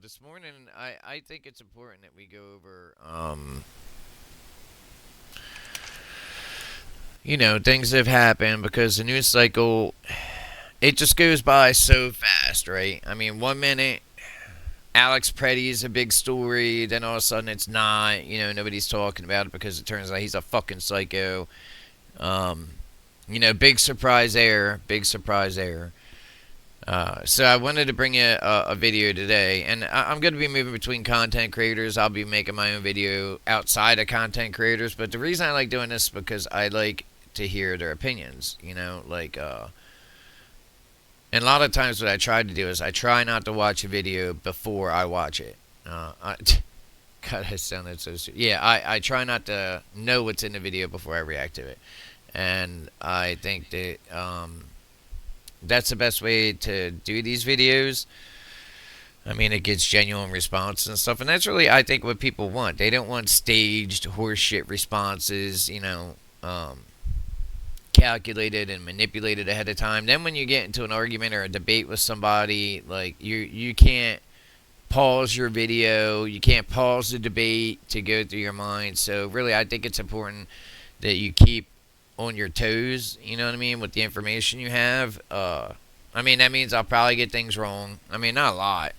This morning, I think it's important that we go over, things that have happened because the news cycle, it just goes by so fast, right? I mean, 1 minute, Alex Pretti is a big story, then all of a sudden it's not, nobody's talking about it because it turns out he's a fucking psycho. Um, big surprise there, big surprise there. So I wanted to bring you a video today, and I'm going to be moving between content creators. I'll be making my own video outside of content creators, but the reason I like doing this is because I like to hear their opinions. And a lot of times what I try to do is I try not to watch a video before I watch it. God, I sounded so stupid. Yeah, I try not to know what's in the video before I react to it, and I think that that's the best way to do these videos. I mean, it gets genuine responses and stuff, and that's really, I think, what people want. They don't want staged horseshit responses, calculated and manipulated ahead of time. Then when you get into an argument or a debate with somebody, like you can't pause your video, you can't pause the debate to go through your mind. So really, I think it's important that you keep on your toes, you know what I mean, with the information you have. I mean, that means I'll probably get things wrong. I mean, not a lot.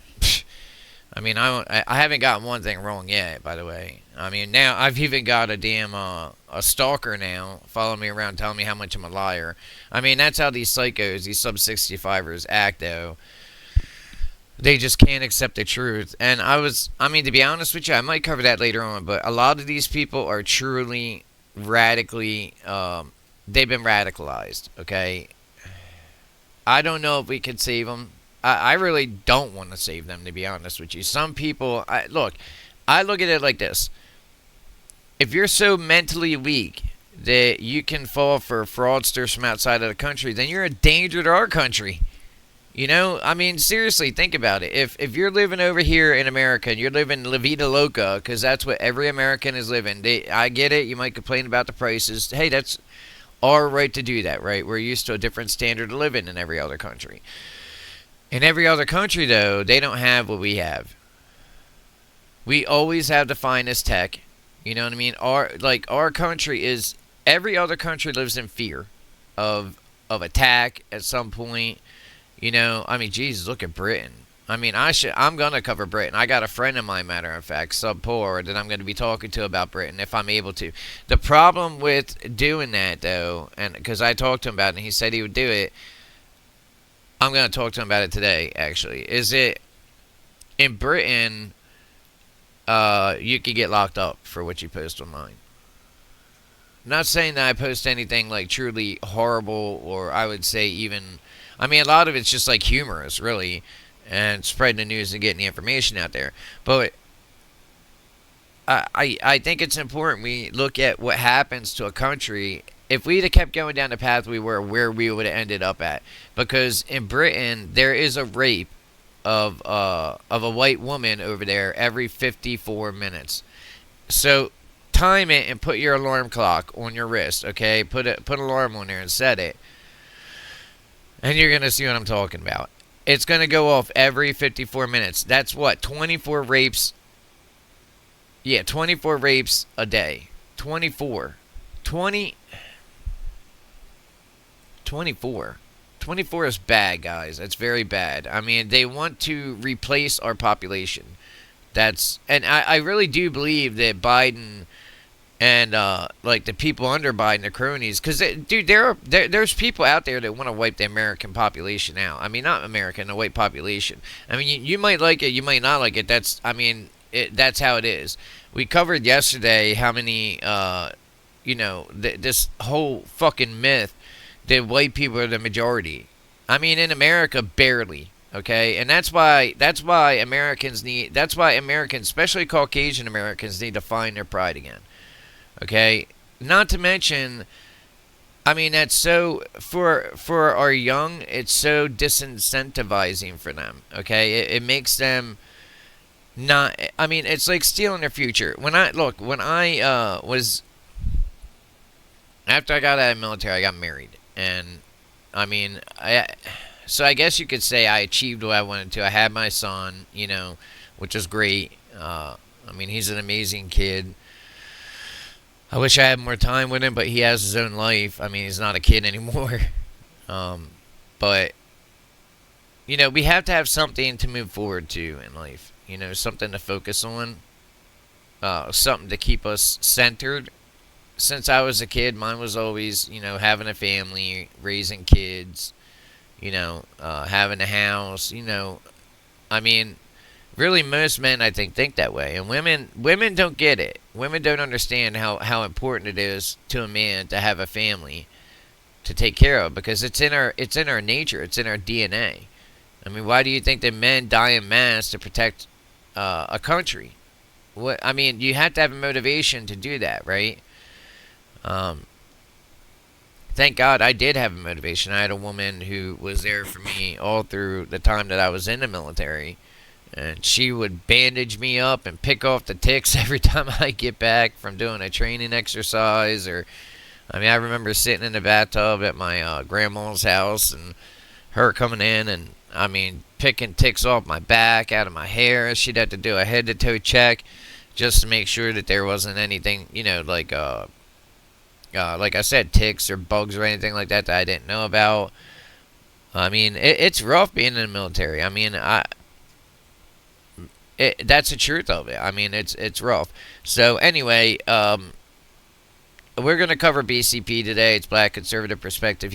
I mean, I haven't gotten one thing wrong yet, by the way. I mean, now I've even got a damn a stalker now following me around telling me how much I'm a liar. I mean, that's how these psychos, these sub 65ers act, though. They just can't accept the truth. And I mean, to be honest with you, I might cover that later on, but a lot of these people are truly radically, they've been radicalized, okay? I don't know if we could save them. I really don't want to save them, to be honest with you. Some people, I look at it like this. If you're so mentally weak that you can fall for fraudsters from outside of the country, then you're a danger to our country. I mean, seriously, think about it. If you're living over here in America and you're living La Vida Loca, because that's what every American is living, I get it. You might complain about the prices. Hey, that's our right to do that, right? We're used to a different standard of living in every other country. In every other country, though, they don't have what we have. We always have the finest tech. You know what I mean? Our country is, every other country lives in fear of attack at some point. I mean, Jesus, look at Britain. I mean, I'm gonna cover Britain. I got a friend of mine, matter of fact, sub poor, that I'm gonna be talking to about Britain if I'm able to. The problem with doing that, though, and because I talked to him about it and he said he would do it, I'm gonna talk to him about it today. Actually, is it in Britain? You could get locked up for what you post online. Not saying that I post anything like truly horrible, or I would say even. I mean, a lot of it's just like humorous, really, and spreading the news and getting the information out there. But I think it's important we look at what happens to a country if we'd have kept going down the path we were, where we would have ended up at. Because in Britain, there is a rape of a white woman over there every 54 minutes. So time it and put your alarm clock on your wrist, okay? Put an alarm on there and set it. And you're going to see what I'm talking about. It's going to go off every 54 minutes. That's what? 24 rapes. Yeah, 24 rapes a day. 24. 20. 24. 24 is bad, guys. That's very bad. I mean, they want to replace our population. And I really do believe that Biden and like the people under Biden, the cronies, because dude, there's people out there that want to wipe the American population out. I mean, not American, the white population. I mean, you might like it, you might not like it. That's how it is. We covered yesterday how many, this whole fucking myth that white people are the majority. I mean, in America, barely. Okay, and that's why Americans, especially Caucasian Americans, need to find their pride again. Okay, not to mention, I mean, that's so for our young, it's so disincentivizing for them. Okay, it makes them not. I mean, it's like stealing their future. When I was after I got out of the military, I got married, and I mean, so I guess you could say I achieved what I wanted to. I had my son, you know, which is great. I mean, he's an amazing kid. I wish I had more time with him, but he has his own life. I mean, he's not a kid anymore. But, you know, we have to have something to move forward to in life. You know, something to focus on. Something to keep us centered. Since I was a kid, mine was always, you know, having a family, raising kids, you know, having a house, you know. I mean, really, most men, I think that way, and women don't get it. Women don't understand how important it is to a man to have a family to take care of, because it's in our nature, it's in our DNA. I mean, why do you think that men die en masse to protect a country? What I mean, you have to have a motivation to do that, right? Thank God I did have a motivation. I had a woman who was there for me all through the time that I was in the military. And she would bandage me up and pick off the ticks every time I get back from doing a training exercise. Or, I mean, I remember sitting in the bathtub at my grandma's house and her coming in and, I mean, picking ticks off my back, out of my hair. She'd have to do a head-to-toe check just to make sure that there wasn't anything, you know, like I said, ticks or bugs or anything like that I didn't know about. I mean, it's rough being in the military. I mean, that's the truth of it. I mean, it's rough. So anyway, we're gonna cover BCP today. It's Black Conservative Perspective.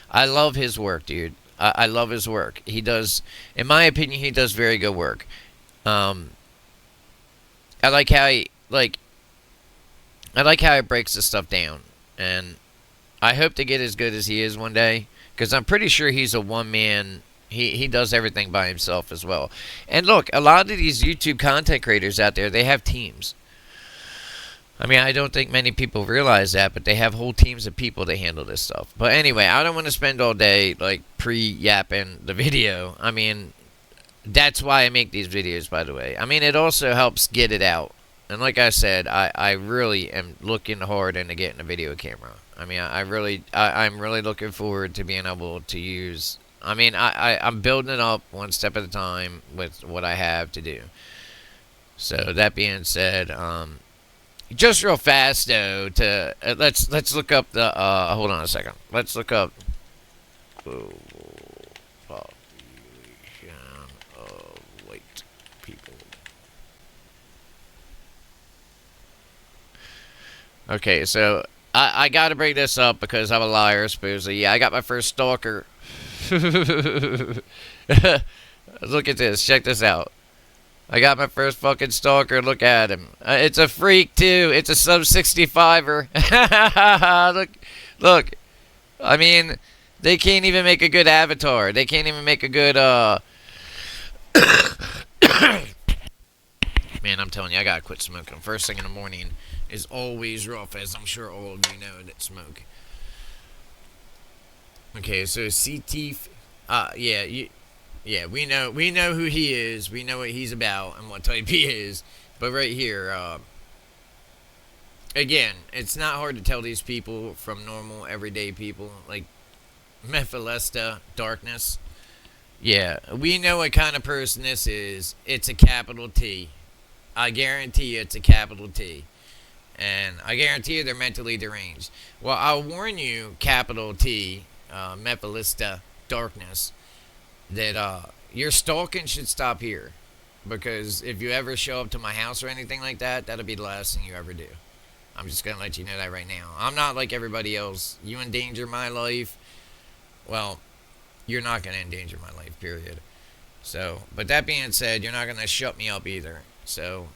I love his work, dude. I love his work. He does, in my opinion, he does very good work. I like how he breaks this stuff down, and I hope to get as good as he is one day, because I'm pretty sure he's a one man. He does everything by himself as well. And look, a lot of these YouTube content creators out there, they have teams. I mean, I don't think many people realize that, but they have whole teams of people that handle this stuff. But anyway, I don't want to spend all day, like, pre-yapping the video. I mean, that's why I make these videos, by the way. I mean, it also helps get it out. And like I said, I really am looking hard into getting a video camera. I mean, I'm really looking forward to being able to use... I mean, I'm building it up one step at a time with what I have to do. So that being said, just real fast though, let's look up the hold on a second. Let's look up population of white people. Okay, so I got to bring this up because I'm a liar, supposedly. Yeah, I got my first stalker. Look at this. Check this out. I got my first fucking stalker. Look at him. It's a freak too. It's a sub 65er. Look. I mean, they can't even make a good avatar. They can't even make a good Man, I'm telling you, I gotta quit smoking. First thing in the morning is always rough, as I'm sure all of you know that smoke. Okay, so CT, yeah, we know who he is. We know what he's about and what type he is. But right here, again, it's not hard to tell these people from normal, everyday people. Like, Mephalesta, darkness. Yeah, we know what kind of person this is. It's a capital T. I guarantee you it's a capital T. And I guarantee you they're mentally deranged. Well, I'll warn you, capital T, Mephalesta, darkness, that your stalking should stop here. Because if you ever show up to my house or anything like that, that'll be the last thing you ever do. I'm just going to let you know that right now. I'm not like everybody else. You endanger my life, well, you're not going to endanger my life, period. So, but that being said, you're not going to shut me up either. So,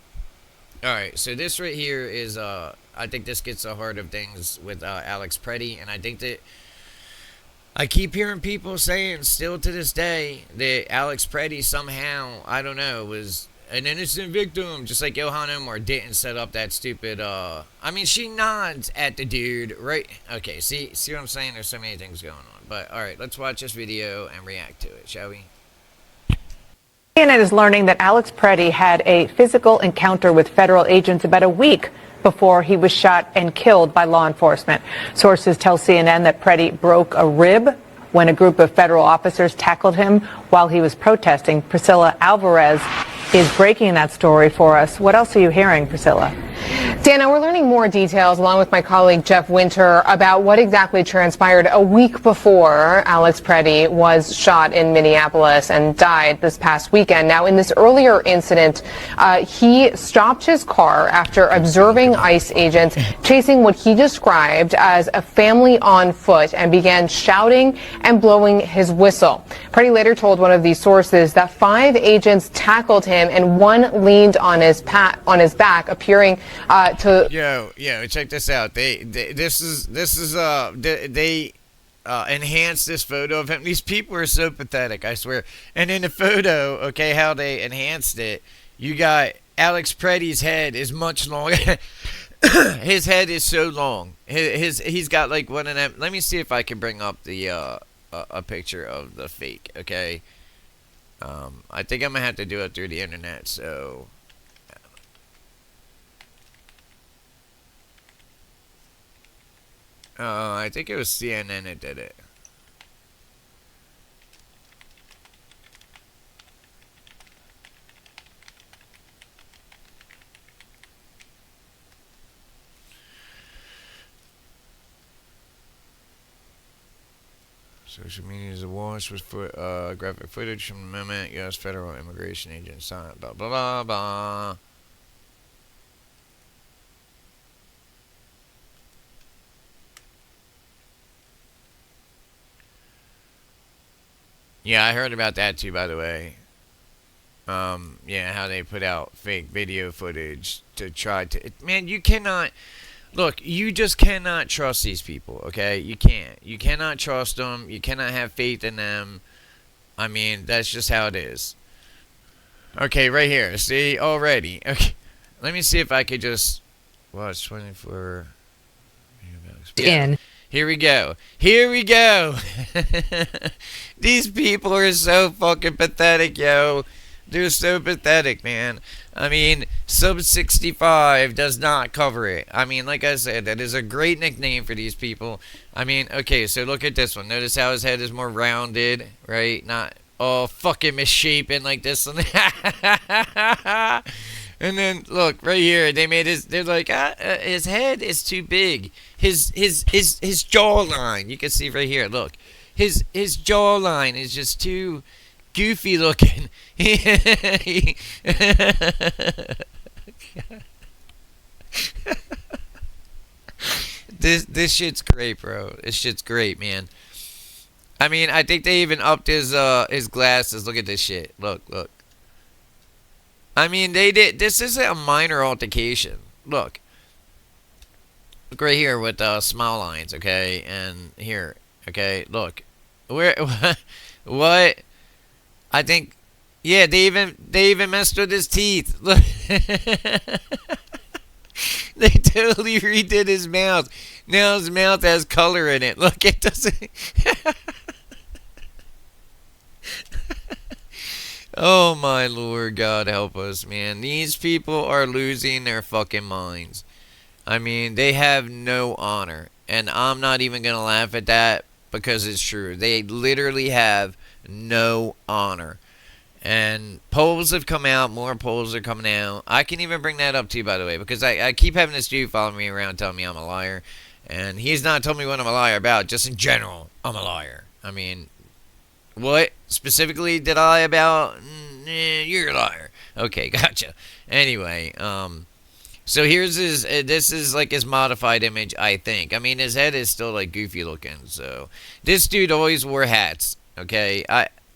alright, so this right here is, I think this gets the heart of things with Alex Pretti, and I think that I keep hearing people saying, still to this day, that Alex Pretti somehow, I don't know, was an innocent victim, just like Ilhan Omar didn't set up that stupid, I mean, she nods at the dude, right? Okay, see what I'm saying? There's so many things going on. But, alright, let's watch this video and react to it, shall we? CNN is learning that Alex Pretti had a physical encounter with federal agents about a week before he was shot and killed by law enforcement. Sources tell CNN that Pretti broke a rib when a group of federal officers tackled him while he was protesting. Priscilla Alvarez is breaking that story for us. What else are you hearing, Priscilla? Dana, we're learning more details along with my colleague Jeff Winter about what exactly transpired a week before Alex Pretti was shot in Minneapolis and died this past weekend. Now, in this earlier incident, he stopped his car after observing ICE agents chasing what he described as a family on foot and began shouting and blowing his whistle. Pretti later told one of these sources that 5 agents tackled him and one leaned on his back, appearing to Yo, check this out. They enhanced this photo of him. These people are so pathetic, I swear. And in the photo, okay, how they enhanced it, you got Alex Pretty's head is much longer. His head is so long. He's got like one of them. Let me see if I can bring up the a picture of the fake. Okay. I think I'm gonna have to do it through the internet. So. I think it was CNN that did it. Social media is awash with graphic footage from the moment U.S. federal immigration agents signed. Blah blah blah blah. Yeah, I heard about that too, by the way. Yeah, how they put out fake video footage to try to... Man, you cannot... Look, you just cannot trust these people, okay? You can't. You cannot trust them. You cannot have faith in them. I mean, that's just how it is. Okay, right here. See, already. Okay, let me see if I could just watch 24... In. Here we go. Here we go. These people are so fucking pathetic, yo. They're so pathetic, man. I mean, Sub 65 does not cover it. I mean, like I said, that is a great nickname for these people. I mean, okay, so look at this one. Notice how his head is more rounded, right? Not all fucking misshapen like this one. And then look right here, they made they're like, his head is too big. His jawline, you can see right here. Look, his jawline is just too goofy looking. This shit's great, bro. This shit's great, man. I mean, I think they even upped his glasses. Look at this shit. Look. I mean, they did. This isn't a minor altercation. Look right here with smile lines, okay, and here, okay. Look, where, what? I think, yeah, they even messed with his teeth. Look, they totally redid his mouth. Now his mouth has color in it. Look, it doesn't. Oh my Lord, God help us, man. These people are losing their fucking minds. I mean, they have no honor. And I'm not even going to laugh at that because it's true. They literally have no honor. And polls have come out. More polls are coming out. I can even bring that up to you, by the way, because I keep having this dude following me around telling me I'm a liar. And he's not telling me what I'm a liar about. Just in general, I'm a liar. I mean... What specifically did I lie about? You're a liar. Okay, gotcha. Anyway, so here's his. This is like his modified image, I think. I mean, his head is still like goofy looking. So this dude always wore hats. Okay,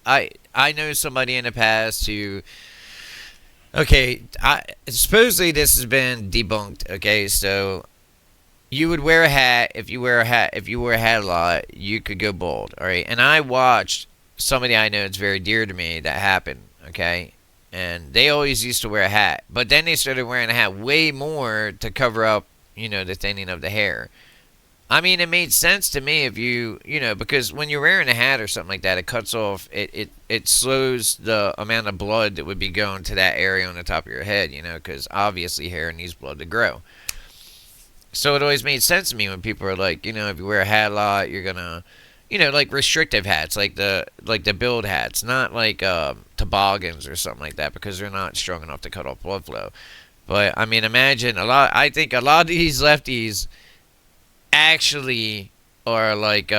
I know somebody in the past who. Okay, supposedly this has been debunked. Okay, so. You would wear a hat. If you wear a hat a lot, you could go bald. All right, and I watched somebody I know it's very dear to me that happened, okay? And they always used to wear a hat. But then they started wearing a hat way more to cover up, the thinning of the hair. I mean, it made sense to me if you because when you're wearing a hat or something like that, it cuts off, it slows the amount of blood that would be going to that area on the top of your head, because obviously hair needs blood to grow. So it always made sense to me when people are like, if you wear a hat a lot, you're going to, like restrictive hats, like the build hats, not like toboggans or something like that, because they're not strong enough to cut off blood flow. But I mean, imagine I think a lot of these lefties actually are like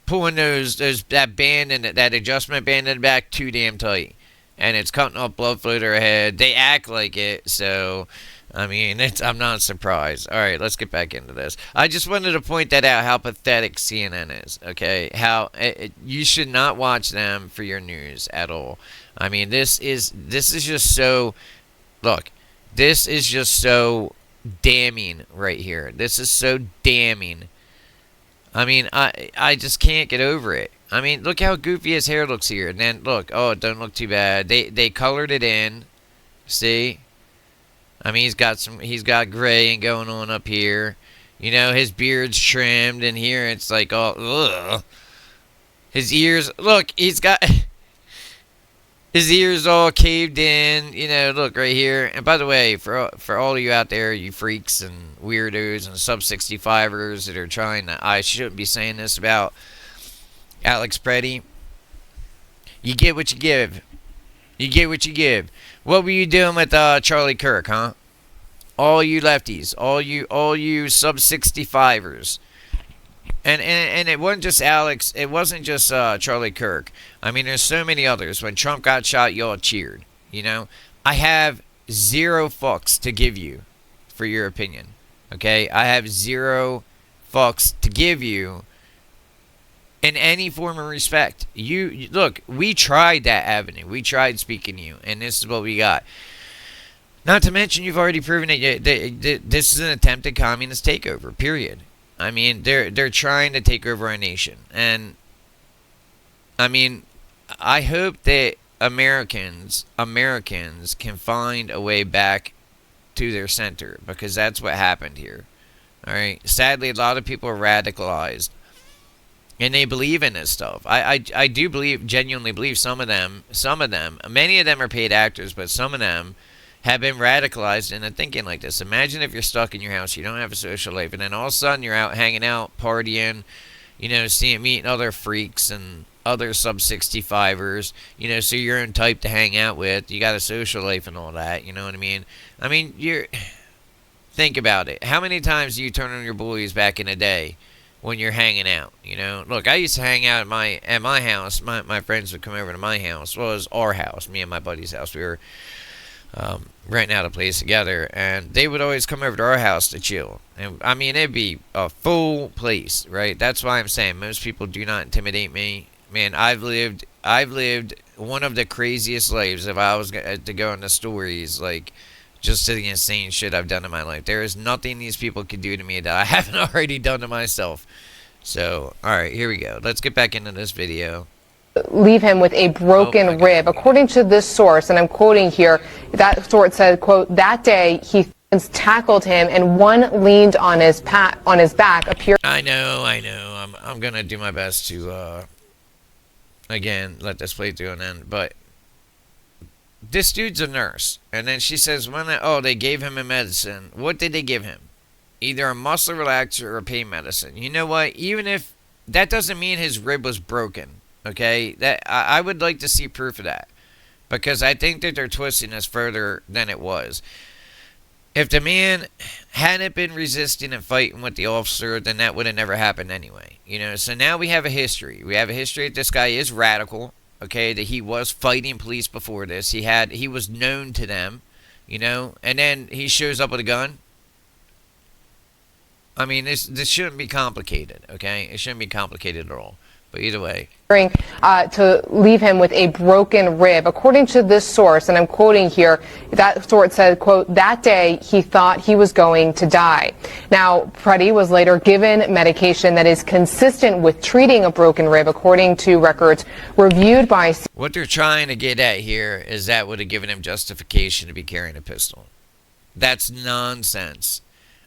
pulling that band and that adjustment band in the back too damn tight, and it's cutting off blood flow to their head. They act like it, so I mean, I'm not surprised. All right, let's get back into this. I just wanted to point that out, how pathetic CNN is. Okay, how you should not watch them for your news at all. I mean, this is just so. Look, this is just so damning right here. This is so damning. I mean, I just can't get over it. I mean, look how goofy his hair looks here. And then look, oh, it doesn't look too bad. They colored it in. See? I mean, he's got gray going on up here. His beard's trimmed, and here it's like, oh, ugh. His ears, look, he's got his ears all caved in. Look right here. And by the way, for all of you out there, you freaks and weirdos and sub-65ers that are trying to, I shouldn't be saying this about Alex Pretti. You get what you give. You get what you give. What were you doing with Charlie Kirk, huh? All you lefties, all you sub-65ers. And it wasn't just Alex, it wasn't just Charlie Kirk. I mean, there's so many others. When Trump got shot, y'all cheered, I have zero fucks to give you for your opinion, okay? I have zero fucks to give you in any form of respect. You look, we tried that avenue. We tried speaking to you, and this is what we got. Not to mention, you've already proven it. This is an attempted communist takeover, period. I mean, they're trying to take over our nation. And, I mean, I hope that Americans can find a way back to their center, because that's what happened here. All right? Sadly, a lot of people are radicalized, and they believe in this stuff. I do genuinely believe some of them, many of them are paid actors, but some of them have been radicalized into thinking like this. Imagine if you're stuck in your house, you don't have a social life, and then all of a sudden you're out hanging out, partying, meeting other freaks and other sub-65ers, so you're in type to hang out with. You got a social life and all that, you know what I mean? I mean, think about it. How many times do you turn on your boys back in the day when you're hanging out, Look, I used to hang out at my house. My friends would come over to my house. Well, it was our house, me and my buddy's house. We were renting out a place together, and they would always come over to our house to chill. And I mean, it'd be a full place, right? That's why I'm saying most people do not intimidate me. Man, I've lived one of the craziest lives. If I was to go into stories, like just to the insane shit I've done in my life, there is nothing these people can do to me that I haven't already done to myself. So, all right, here we go. Let's get back into this video. Leave him with a broken rib. According to this source, and I'm quoting here, that source said, quote, that day he tackled him and one leaned on his back. I know. I'm going to do my best to, again, let this play through an end. But this dude's a nurse. And then she says, they gave him a medicine. What did they give him? Either a muscle relaxer or a pain medicine. You know what? Even if that doesn't mean his rib was broken. Okay, that I would like to see proof of that, because I think that they're twisting this further than it was. If the man hadn't been resisting and fighting with the officer, then that would have never happened anyway. So now we have a history. We have a history that this guy is radical. Okay, that he was fighting police before this. He was known to them. And then he shows up with a gun. I mean, this shouldn't be complicated. Okay, it shouldn't be complicated at all. But either way, to leave him with a broken rib. According to this source, and I'm quoting here, that source said, quote, that day he thought he was going to die. Now, Pretti was later given medication that is consistent with treating a broken rib, according to records reviewed by... What they're trying to get at here is that would have given him justification to be carrying a pistol. That's nonsense.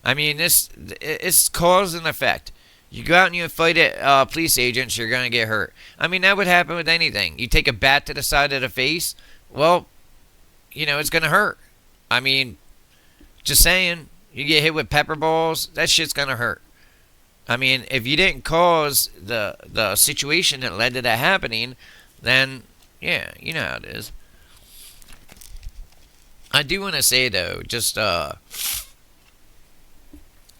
I mean, it's cause and effect. You go out and you fight at police agents, you're going to get hurt. I mean, that would happen with anything. You take a bat to the side of the face, well, it's going to hurt. I mean, just saying, you get hit with pepper balls, that shit's going to hurt. I mean, if you didn't cause the situation that led to that happening, then yeah, you know how it is. I do want to say though, just I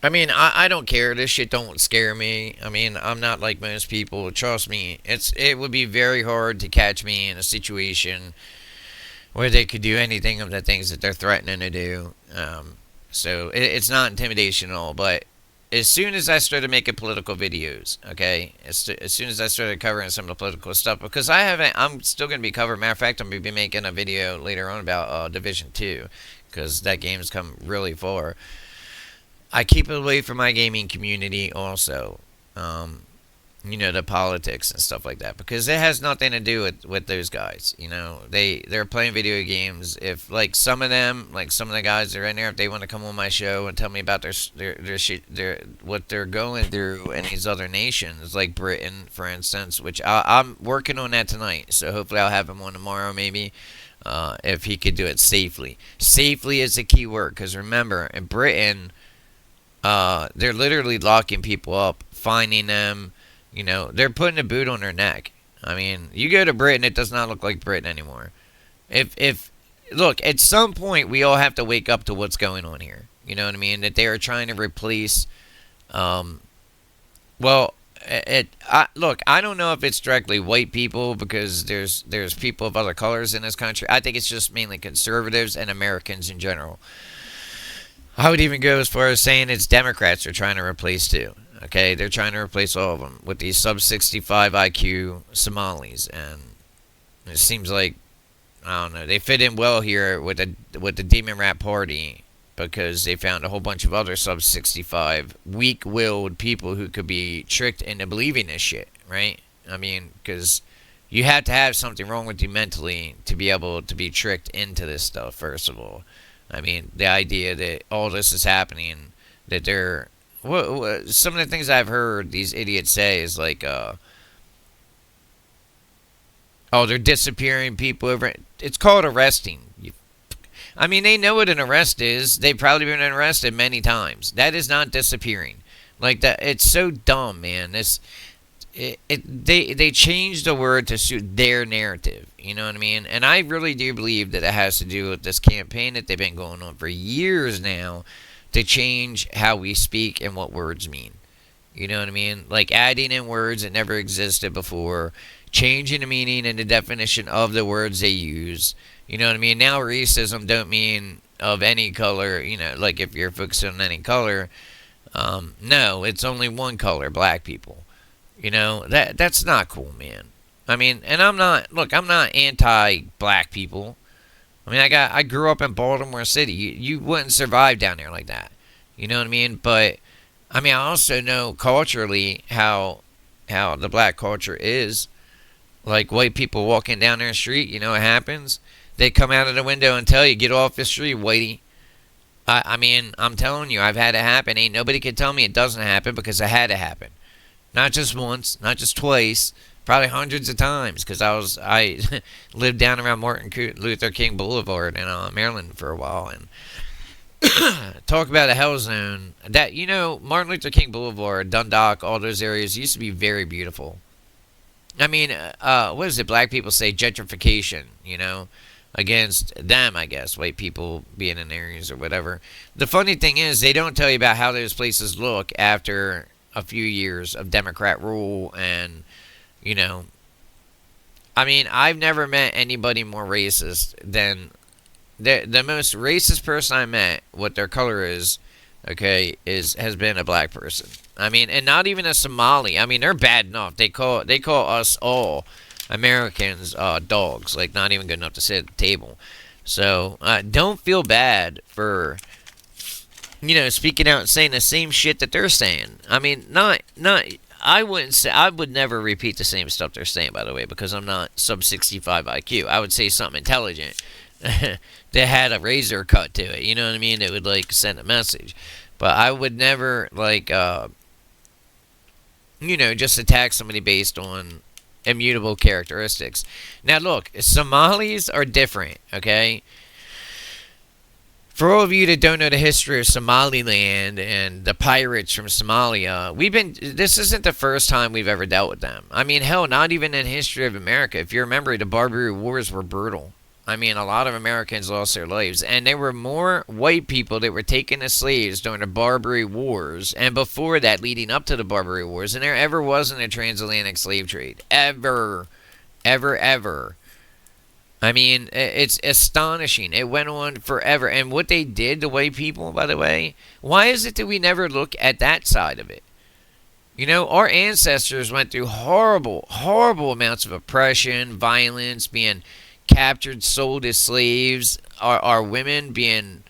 mean, I don't care. This shit don't scare me. I mean, I'm not like most people. Trust me, it would be very hard to catch me in a situation where they could do anything of the things that they're threatening to do. So it's not intimidation at all. But as soon as I started making political videos, okay, as soon as I started covering some of the political stuff, because I'm still going to be covering. Matter of fact, I'm going to be making a video later on about Division 2, because that game's come really far. I keep it away from my gaming community also. The politics and stuff like that, because it has nothing to do with those guys. They're playing video games. If like some of the guys that are in there, if they want to come on my show and tell me about their shit, what they're going through in these other nations, like Britain, for instance, which I'm working on that tonight. So hopefully I'll have him on tomorrow, maybe. If he could do it safely. Safely is the key word, because remember, in Britain, they're literally locking people up, finding them. They're putting a boot on their neck. I mean, you go to Britain, it does not look like Britain anymore. If look, at some point we all have to wake up to what's going on here. You know what I mean? That they are trying to replace. Look, I don't know if it's directly white people, because there's people of other colors in this country. I think it's just mainly conservatives and Americans in general. I would even go as far as saying it's Democrats they're trying to replace too. Okay, they're trying to replace all of them with these sub 65 IQ Somalis, and it seems like, I don't know, they fit in well here with the Demon Rat Party, because they found a whole bunch of other sub 65 weak-willed people who could be tricked into believing this shit, right? I mean, because you have to have something wrong with you mentally to be able to be tricked into this stuff. First of all, I mean, the idea that all this is happening, that they're some of the things I've heard these idiots say is like, they're disappearing people over. It's called arresting. I mean, they know what an arrest is. They've probably been arrested many times. That is not disappearing. Like that, it's so dumb, man. They changed the word to suit their narrative. You know what I mean? And I really do believe that it has to do with this campaign that they've been going on for years now, to change how we speak and what words mean. You know what I mean? Like adding in words that never existed before, changing the meaning and the definition of the words they use. You know what I mean? Now racism don't mean of any color, like if you're focused on any color. No, it's only one color, black people. That's not cool, man. I mean, and I'm not anti-black people. I mean, I grew up in Baltimore City. You wouldn't survive down there like that. You know what I mean? But I mean, I also know culturally how the black culture is. Like white people walking down their street, it happens. They come out of the window and tell you, "Get off the street, whitey." I mean, I'm telling you, I've had it happen. Ain't nobody can tell me it doesn't happen, because it had to happen. Not just once, not just twice. Probably hundreds of times, because I lived down around Martin Luther King Boulevard in Maryland for a while, and talk about a hell zone. That Martin Luther King Boulevard, Dundalk, all those areas used to be very beautiful. I mean, what is it? Black people say gentrification, against them, I guess, white people being in areas or whatever. The funny thing is, they don't tell you about how those places look after a few years of Democrat rule, and I mean, I've never met anybody more racist than the most racist person I met. What their color is, okay, has been a black person. I mean, and not even a Somali. I mean, they're bad enough. They call us all Americans dogs. Like, not even good enough to sit at the table. So don't feel bad for speaking out and saying the same shit that they're saying. I mean, not. I would never repeat the same stuff they're saying, by the way, because I'm not sub 65 IQ. I would say something intelligent that had a razor cut to it. You know what I mean? It would like send a message. But I would never just attack somebody based on immutable characteristics. Now look, Somalis are different, okay? For all of you that don't know the history of Somaliland and the pirates from Somalia, this isn't the first time we've ever dealt with them. I mean, hell, not even in the history of America. If you remember, the Barbary Wars were brutal. I mean, a lot of Americans lost their lives, and there were more white people that were taken as slaves during the Barbary Wars, and before that, leading up to the Barbary Wars, than there ever was in a transatlantic slave trade. Ever. Ever, ever. I mean, it's astonishing. It went on forever. And what they did to white people, by the way, why is it that we never look at that side of it? You know, our ancestors went through horrible, horrible amounts of oppression, violence, being captured, sold as slaves, our women being,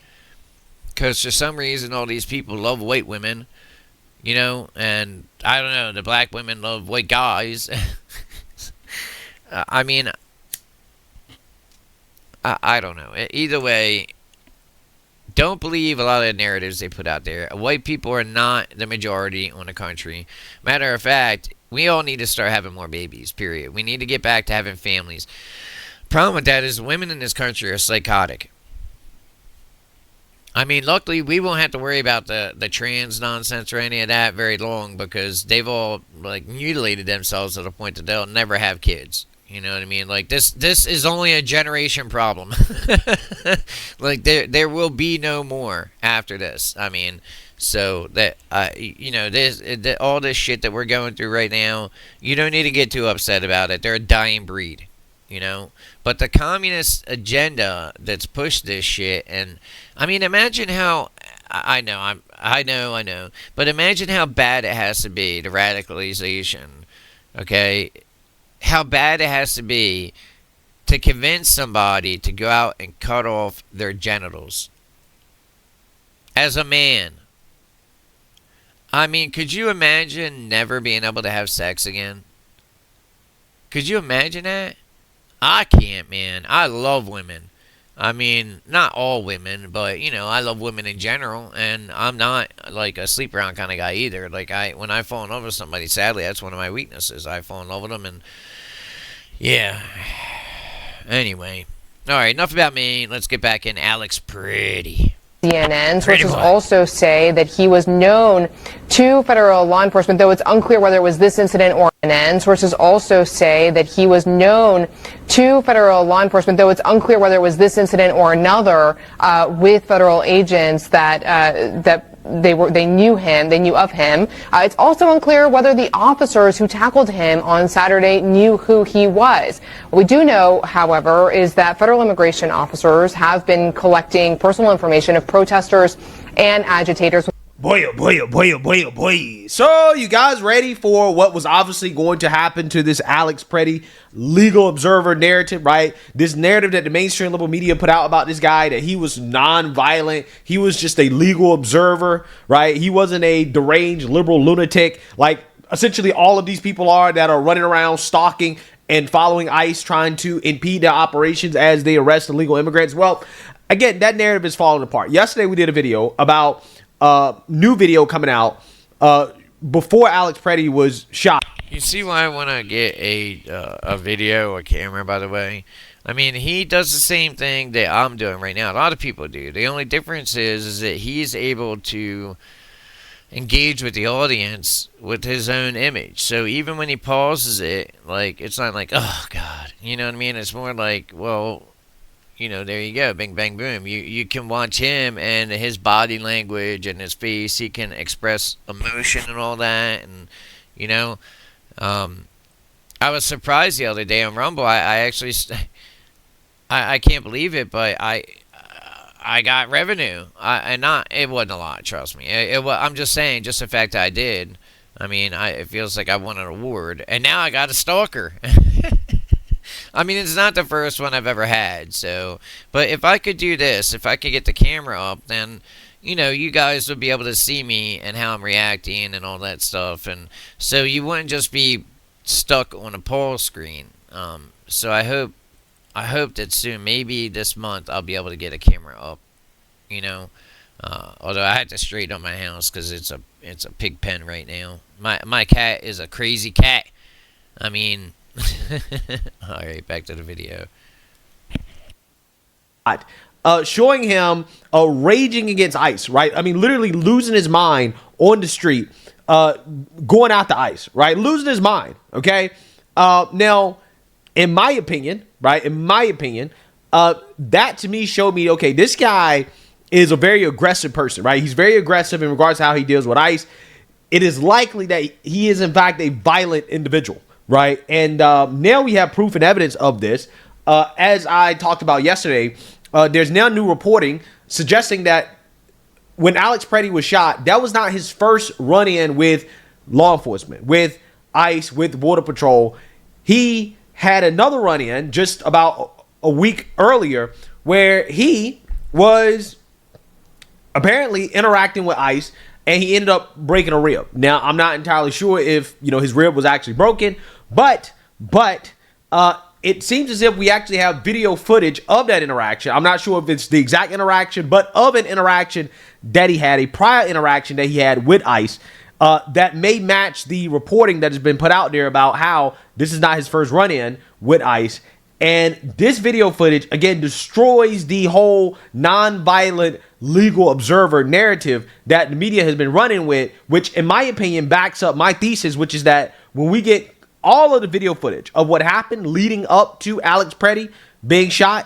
because for some reason all these people love white women, you know, and I don't know, the black women love white guys. I mean, I don't know. Either way, don't believe a lot of the narratives they put out there. White people are not the majority on the country. Matter of fact, we all need to start having more babies, period. We need to get back to having families. Problem with that is women in this country are psychotic. I mean, luckily, we won't have to worry about the trans nonsense or any of that very long, because they've all, like, mutilated themselves to the point that they'll never have kids. You know what I mean? Like, this is only a generation problem. Like, there will be no more after this. I mean, so that, you know, all this shit that we're going through right now, you don't need to get too upset about it. They're a dying breed, you know? But the communist agenda that's pushed this shit, and, I mean, imagine how, I know, but imagine how bad it has to be, the radicalization, okay? How bad it has to be to convince somebody to go out and cut off their genitals. As a man. I mean, could you imagine never being able to have sex again? Could you imagine that? I can't, man. I love women. I mean, not all women, but, you know, I love women in general, and I'm not, like, a sleep around kind of guy either. Like, when I fall in love with somebody, sadly, that's one of my weaknesses. I fall in love with them, and, yeah. Anyway. All right, enough about me. Let's get back in Alex Pretti. CNN sources also say that he was known to federal law enforcement, though it's unclear whether it was this incident or CNN. Sources also say that he was known to federal law enforcement, though it's unclear whether it was this incident or another, with federal agents that they knew of him. It's also unclear whether the officers who tackled him on Saturday knew who he was. What we do know, however, is that federal immigration officers have been collecting personal information of protesters and agitators. Boy, oh boy, oh boy, oh boy, oh boy. So, you guys ready for what was obviously going to happen to this Alex Pretti legal observer narrative, right? This narrative that the mainstream liberal media put out about this guy, that he was non-violent, he was just a legal observer, right? He wasn't a deranged liberal lunatic, like essentially all of these people are that are running around stalking and following ICE, trying to impede their operations as they arrest illegal immigrants. Well, again, that narrative is falling apart. Yesterday, we did a video about new video coming out before Alex Pretti was shot. You see why I want to get a video, a camera, by the way? I mean, he does the same thing that I'm doing right now. A lot of people do. The only difference is that he's able to engage with the audience with his own image. So even when he pauses it, like, it's not like, oh, God. You know what I mean? It's more like, well, you know, there you go, bing, bang, boom. You can watch him and his body language and his face. He can express emotion and all that. And, you know, I was surprised the other day on Rumble. I actually, I can't believe it, but I got revenue. It wasn't a lot, trust me. I'm just saying, just the fact that I did. I mean, it feels like I won an award. And now I got a stalker. I mean, it's not the first one I've ever had, so, but if I could do this, if I could get the camera up, then, you know, you guys would be able to see me and how I'm reacting and all that stuff, and so you wouldn't just be stuck on a pause screen. So I hope that soon, maybe this month, I'll be able to get a camera up, you know, although I had to straighten up my house because it's a pig pen right now. My cat is a crazy cat. I mean, all right, back to the video. showing him raging against ICE, right? I mean, literally losing his mind on the street, going out to ICE, right? Losing his mind, okay? Now, in my opinion, right? In my opinion, that to me showed me, okay, this guy is a very aggressive person, right? He's very aggressive in regards to how he deals with ICE. It is likely that he is, in fact, a violent individual, right? And now we have proof and evidence of this. As I talked about yesterday, there's now new reporting suggesting that when Alex Pretti was shot, that was not his first run-in with law enforcement, with ICE, with Border Patrol. He had another run-in just about a week earlier where he was apparently interacting with ICE and he ended up breaking a rib. Now, I'm not entirely sure if, his rib was actually broken, but it seems as if we actually have video footage of that interaction. I'm not sure if it's the exact interaction, but of an interaction that he had, a prior interaction that he had with ICE, that may match the reporting that has been put out there about how this is not his first run-in with ICE. And this video footage, again, destroys the whole non-violent legal observer narrative that the media has been running with, which, in my opinion, backs up my thesis, which is that when we get all of the video footage of what happened leading up to Alex Pretti being shot,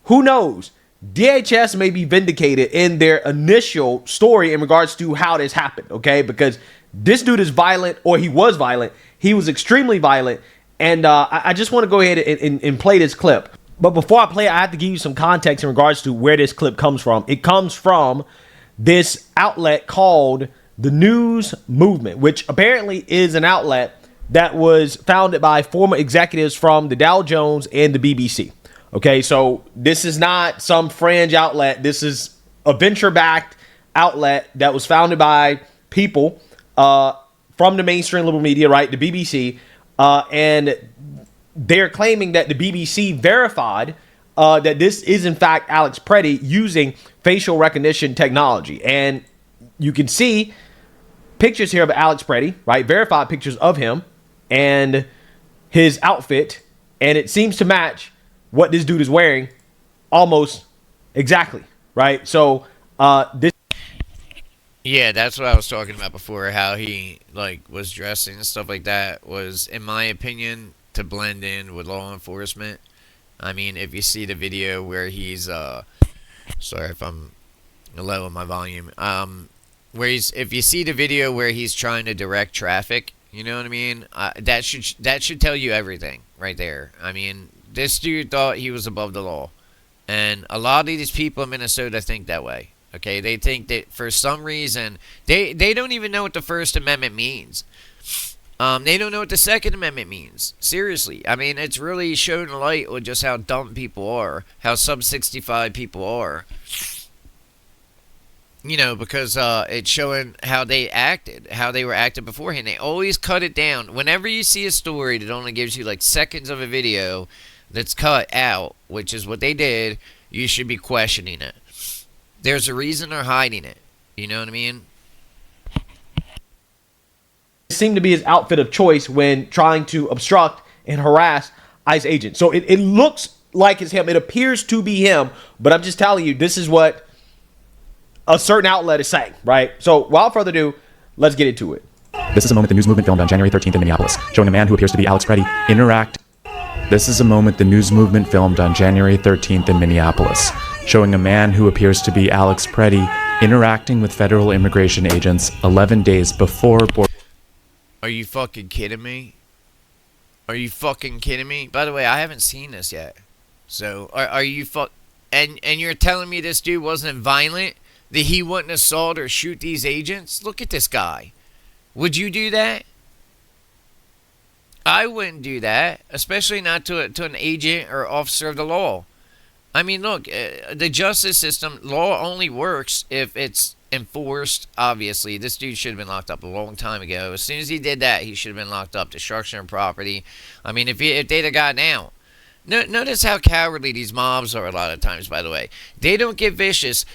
who knows? DHS may be vindicated in their initial story in regards to how this happened, okay? Because this dude is violent, or he was violent. He was extremely violent. And I just want to go ahead and play this clip. But before I play it, I have to give you some context in regards to where this clip comes from. It comes from this outlet called the News Movement, which apparently is an outlet that was founded by former executives from the Dow Jones and the BBC. Okay, so this is not some fringe outlet. This is a venture-backed outlet that was founded by people from the mainstream liberal media, right, the BBC, and they're claiming that the BBC verified that this is, in fact, Alex Pretti using facial recognition technology. And you can see pictures here of Alex Pretti, right, verified pictures of him and his outfit, and it seems to match what this dude is wearing almost exactly, right? So this Yeah, that's what I was talking about before, how he was dressing and stuff like that was, in my opinion, to blend in with law enforcement. I mean, if you see the video where he's sorry if I'm low on my volume, if you see the video where he's trying to direct traffic, you know what I mean? That should tell you everything right there. I mean, this dude thought he was above the law, and a lot of these people in Minnesota think that way. Okay, they think that for some reason they don't even know what the First Amendment means. They don't know what the Second Amendment means. Seriously, I mean, it's really shown light on just how dumb people are, how sub-65 people are. Because it's showing how they acted, how they were acted beforehand. They always cut it down. Whenever you see a story that only gives you seconds of a video that's cut out, which is what they did, you should be questioning it. There's a reason they're hiding it. You know what I mean? seemed to be his outfit of choice when trying to obstruct and harass ICE agents. So it looks like it's him. It appears to be him, but I'm just telling you, this is what a certain outlet is saying, right? So without further ado, let's get into it. This is a moment the news movement filmed on January 13th in Minneapolis, showing a man who appears to be Alex Pretti interact. This is a moment the news movement filmed on January 13th in Minneapolis, showing a man who appears to be Alex Pretti interacting with federal immigration agents 11 days before. Are you fucking kidding me? Are you fucking kidding me? By the way, I haven't seen this yet. So, are you and you're telling me this dude wasn't violent? That he wouldn't assault or shoot these agents? Look at this guy. Would you do that? I wouldn't do that, especially not to an agent or officer of the law. I mean, look, the justice system, law only works if it's enforced. Obviously, this dude should have been locked up a long time ago. As soon as he did that, he should have been locked up. Destruction of property. I mean, if they'd have gotten out. Notice how cowardly these mobs are a lot of times, by the way. They don't get vicious.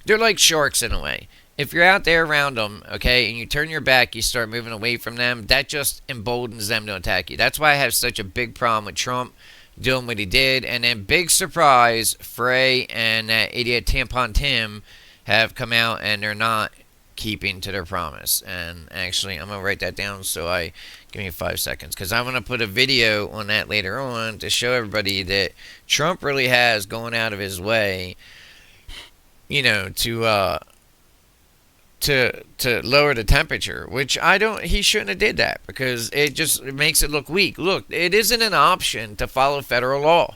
They're like sharks in a way. If you're out there around them, okay, and you turn your back, you start moving away from them, that just emboldens them to attack you. That's why I have such a big problem with Trump. doing what he did. And then, big surprise, Frey and that idiot Tampon Tim have come out and they're not keeping to their promise. And actually, I'm going to write that down give me 5 seconds, because I'm going to put a video on that later on to show everybody that Trump really has gone out of his way, you know, to lower the temperature, which he shouldn't have did that, because it makes it look weak. Look, it isn't an option to follow federal law.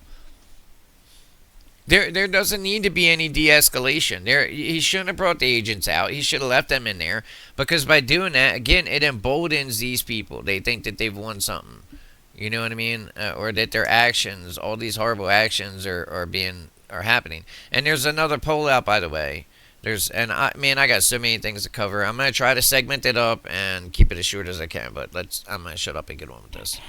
There doesn't need to be any de-escalation. He shouldn't have brought the agents out. He should have left them in there, because by doing that, again, it emboldens these people. They think that they've won something. You know what I mean? Or that their actions, all these horrible actions are happening. And there's another poll out, by the way. I got so many things to cover. I'm going to try to segment it up and keep it as short as I can, but I'm going to shut up and get on with this.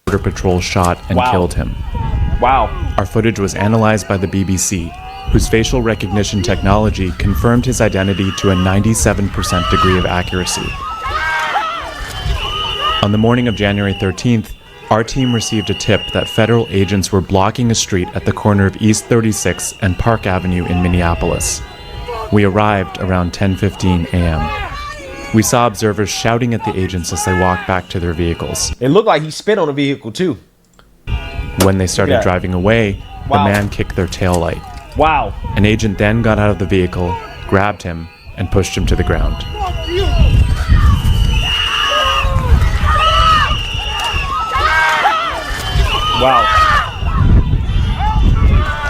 Border Patrol shot and killed him. Wow. Our footage was analyzed by the BBC, whose facial recognition technology confirmed his identity to a 97% degree of accuracy. On the morning of January 13th, our team received a tip that federal agents were blocking a street at the corner of East 36 and Park Avenue in Minneapolis. We arrived around 10:15 a.m. We saw observers shouting at the agents as they walked back to their vehicles. It looked like he spit on a vehicle too. When they started driving away, the man kicked their taillight. Wow. An agent then got out of the vehicle, grabbed him, and pushed him to the ground. Wow.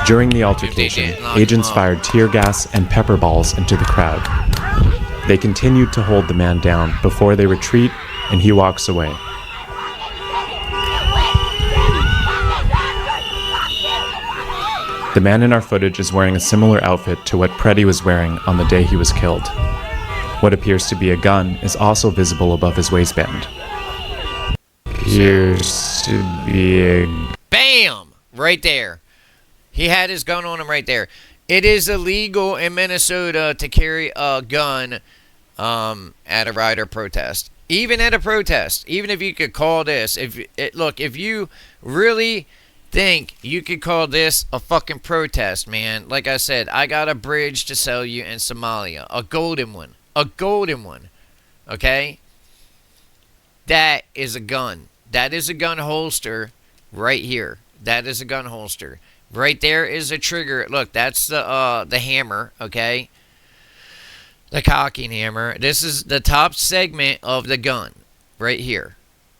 During the altercation, agents fired tear gas and pepper balls into the crowd. They continued to hold the man down before they retreat, and he walks away. The man in our footage is wearing a similar outfit to what Pretti was wearing on the day he was killed. What appears to be a gun is also visible above his waistband. Appears to be a... Bam! Right there. He had his gun on him right there. It is illegal in Minnesota to carry a gun at a riot or protest. Even at a protest. Even if you could call this. If you really think you could call this a fucking protest, man. Like I said, I got a bridge to sell you in Somalia. A golden one. A golden one. Okay? That is a gun. That is a gun holster right here. That is a gun holster. Right there is a trigger. Look, that's the hammer, okay? The cocking hammer. This is the top segment of the gun. Right here.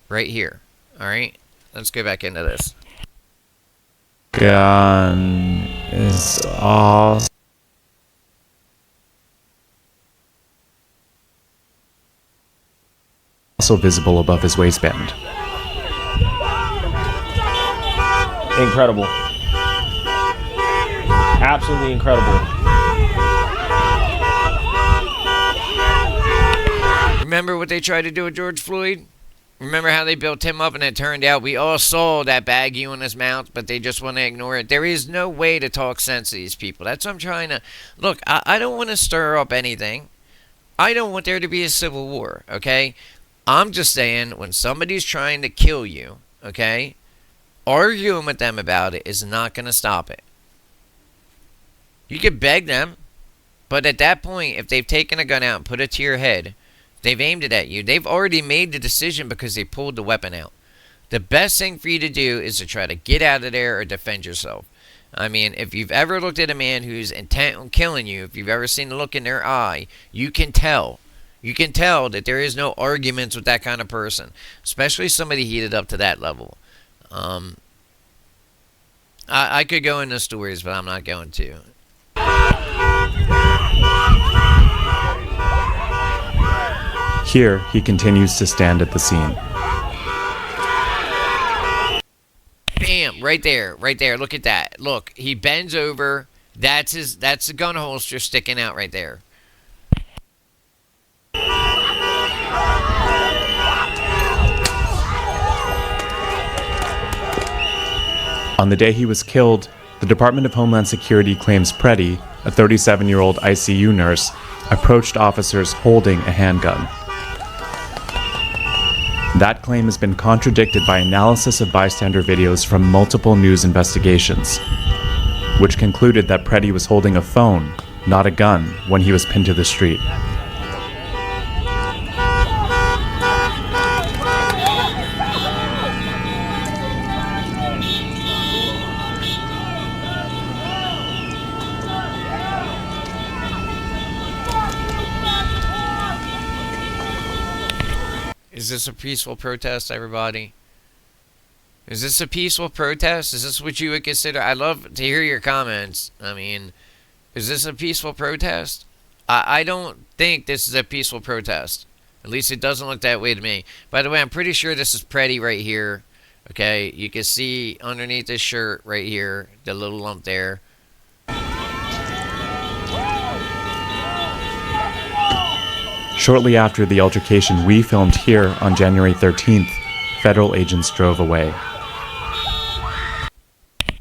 Right here. Alright? Let's go back into this. Gun is also visible above his waistband. Incredible. Absolutely incredible. Remember what they tried to do with George Floyd? Remember how they built him up and it turned out we all saw that baggie on his mouth, but they just want to ignore it. There is no way to talk sense to these people. That's what I'm trying to... Look, I don't want to stir up anything. I don't want there to be a civil war, okay? I'm just saying when somebody's trying to kill you, okay, arguing with them about it is not going to stop it. You could beg them, but at that point, if they've taken a gun out and put it to your head, they've aimed it at you, they've already made the decision because they pulled the weapon out. The best thing for you to do is to try to get out of there or defend yourself. I mean, if you've ever looked at a man who's intent on killing you, if you've ever seen the look in their eye, you can tell. You can tell that there is no arguments with that kind of person, especially somebody heated up to that level. I could go into stories, but I'm not going to. Here, he continues to stand at the scene. Bam! Right there, right there. Look at that. Look, he bends over. That's the gun holster sticking out right there. On the day he was killed, the Department of Homeland Security claims Pretti, a 37-year-old ICU nurse, approached officers holding a handgun. That claim has been contradicted by analysis of bystander videos from multiple news investigations, which concluded that Pretti was holding a phone, not a gun, when he was pinned to the street. Is this a peaceful protest, everybody? Is this a peaceful protest? Is this what you would consider? I'd love to hear your comments. I mean, is this a peaceful protest? I don't think this is a peaceful protest. At least it doesn't look that way to me. By the way, I'm pretty sure this is Pretti right here. Okay, you can see underneath his shirt right here, the little lump there. Shortly after the altercation we filmed here on January 13th, federal agents drove away.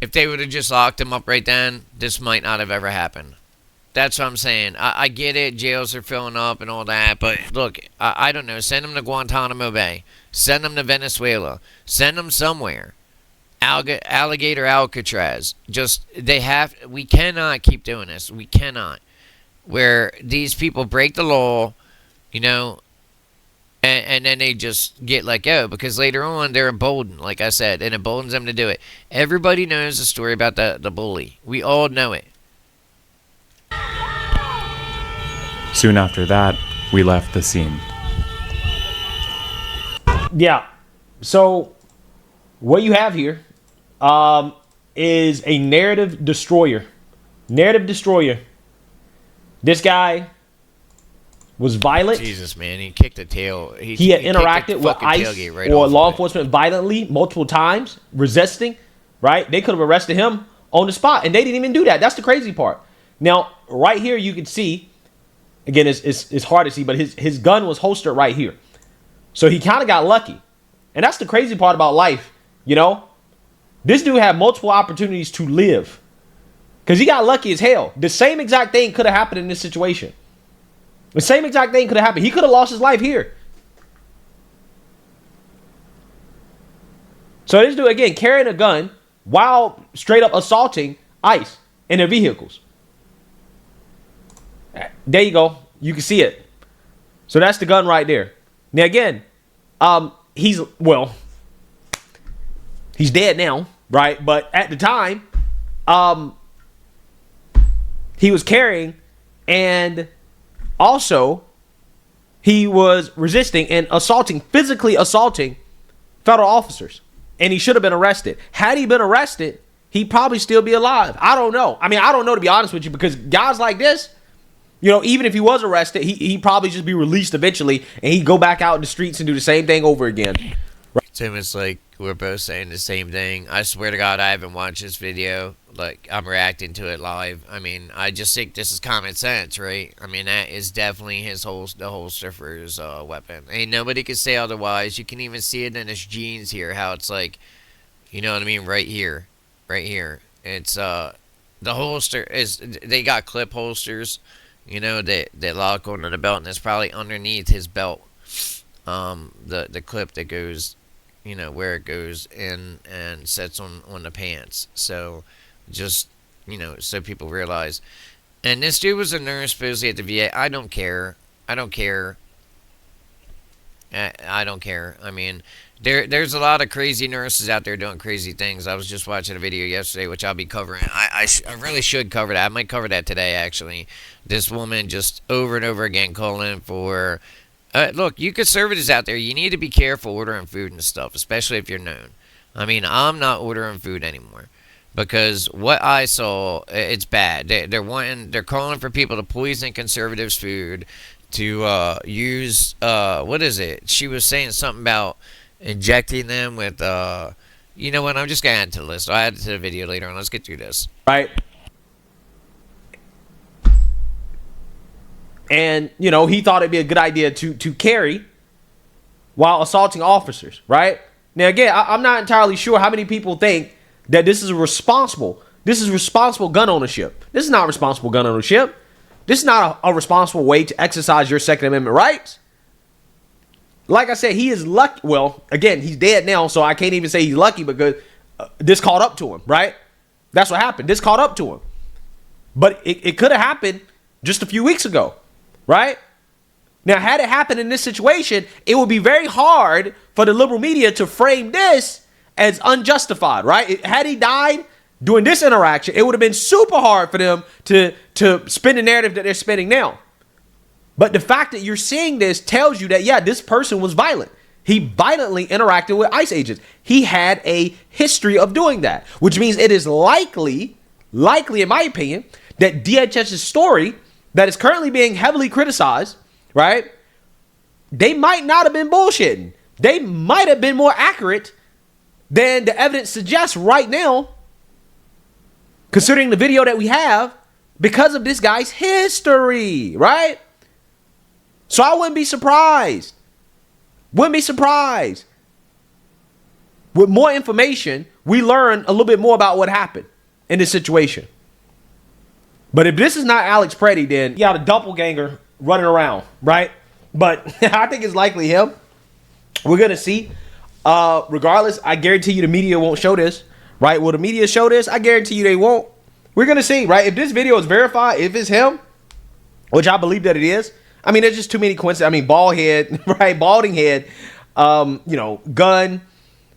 If they would have just locked him up right then, this might not have ever happened. That's what I'm saying. I get it, jails are filling up and all that, but look, I don't know, send them to Guantanamo Bay. Send them to Venezuela. Send them somewhere. Alligator Alcatraz. We cannot keep doing this. We cannot. Where these people break the law, you know, and then they just get let go because later on they're emboldened, like I said, and emboldens them to do it. Everybody knows the story about the bully. We all know it. Soon after that, we left the scene. Yeah. So what you have here is a narrative destroyer. Narrative destroyer. This guy was violent. Jesus, man, he kicked the tail. He had interacted with ICE right or law enforcement violently multiple times, resisting, right? They could have arrested him on the spot, and they didn't even do that. That's the crazy part. Now, right here, you can see, again, it's hard to see, but his gun was holstered right here. So he kind of got lucky. And that's the crazy part about life, you know? This dude had multiple opportunities to live because he got lucky as hell. The same exact thing could have happened in this situation. The same exact thing could have happened. He could have lost his life here. So this dude, again, carrying a gun while straight up assaulting ICE in their vehicles. There you go. You can see it. So that's the gun right there. Now, again, he's dead now, right? But at the time, he was carrying, and also he was resisting and physically assaulting federal officers, and he should have been arrested. Had he been arrested, he'd probably still be alive. I don't know. I mean, I don't know, to be honest with you, because guys like this, you know, even if he was arrested, he'd probably just be released eventually, and he'd go back out in the streets and do the same thing over again. Tim, it's like we're both saying the same thing. I swear to God, I haven't watched this video. Like, I'm reacting to it live. I mean, I just think this is common sense, right? I mean, that is definitely the holster for his weapon. Ain't nobody can say otherwise. You can even see it in his jeans here, how it's like, you know what I mean, right here. Right here. It's, the holster is, they got clip holsters, you know, that lock onto the belt, and it's probably underneath his belt. The clip that goes, you know, where it goes in and sets on the pants. So just, you know, so people realize. And this dude was a nurse supposedly at the VA. I don't care. I don't care. I mean, there's a lot of crazy nurses out there doing crazy things. I was just watching a video yesterday, which I'll be covering. I really should cover that. I might cover that today, actually. This woman just over and over again calling for... look, you conservatives out there, you need to be careful ordering food and stuff, especially if you're known. I mean, I'm not ordering food anymore because what I saw, it's bad. They're calling for people to poison conservatives' food, to use what is it? She was saying something about injecting them with you know what? I'm just gonna add to the list. I'll add it to the video later on. Let's get through this. Right. And, you know, he thought it'd be a good idea to carry while assaulting officers, right? Now, again, I'm not entirely sure how many people think that this is responsible gun ownership. This is not responsible gun ownership. This is not a responsible way to exercise your Second Amendment rights. like I said, he is lucky. Well, again, he's dead now, so I can't even say he's lucky because this caught up to him, right? That's what happened. This caught up to him. But it could have happened just a few weeks ago, right? Now, had it happened in this situation, it would be very hard for the liberal media to frame this as unjustified, right? Had he died during this interaction, it would have been super hard for them to spin the narrative that they're spinning now. But the fact that you're seeing this tells you that, yeah, this person was violent. He violently interacted with ICE agents. He had a history of doing that, which means it is likely, in my opinion, that DHS's story that is currently being heavily criticized, right? They might not have been bullshitting. They might have been more accurate than the evidence suggests right now, considering the video that we have, because of this guy's history, right? So I wouldn't be surprised. With more information, we learn a little bit more about what happened in this situation. But if this is not Alex Pretti, then you got a doppelganger running around, right? But I think it's likely him. We're going to see. Regardless, I guarantee you the media won't show this, right? Will the media show this? I guarantee you they won't. We're going to see, right? If this video is verified, if it's him, which I believe that it is, I mean, there's just too many coincidences. I mean, bald head, right? Balding head, gun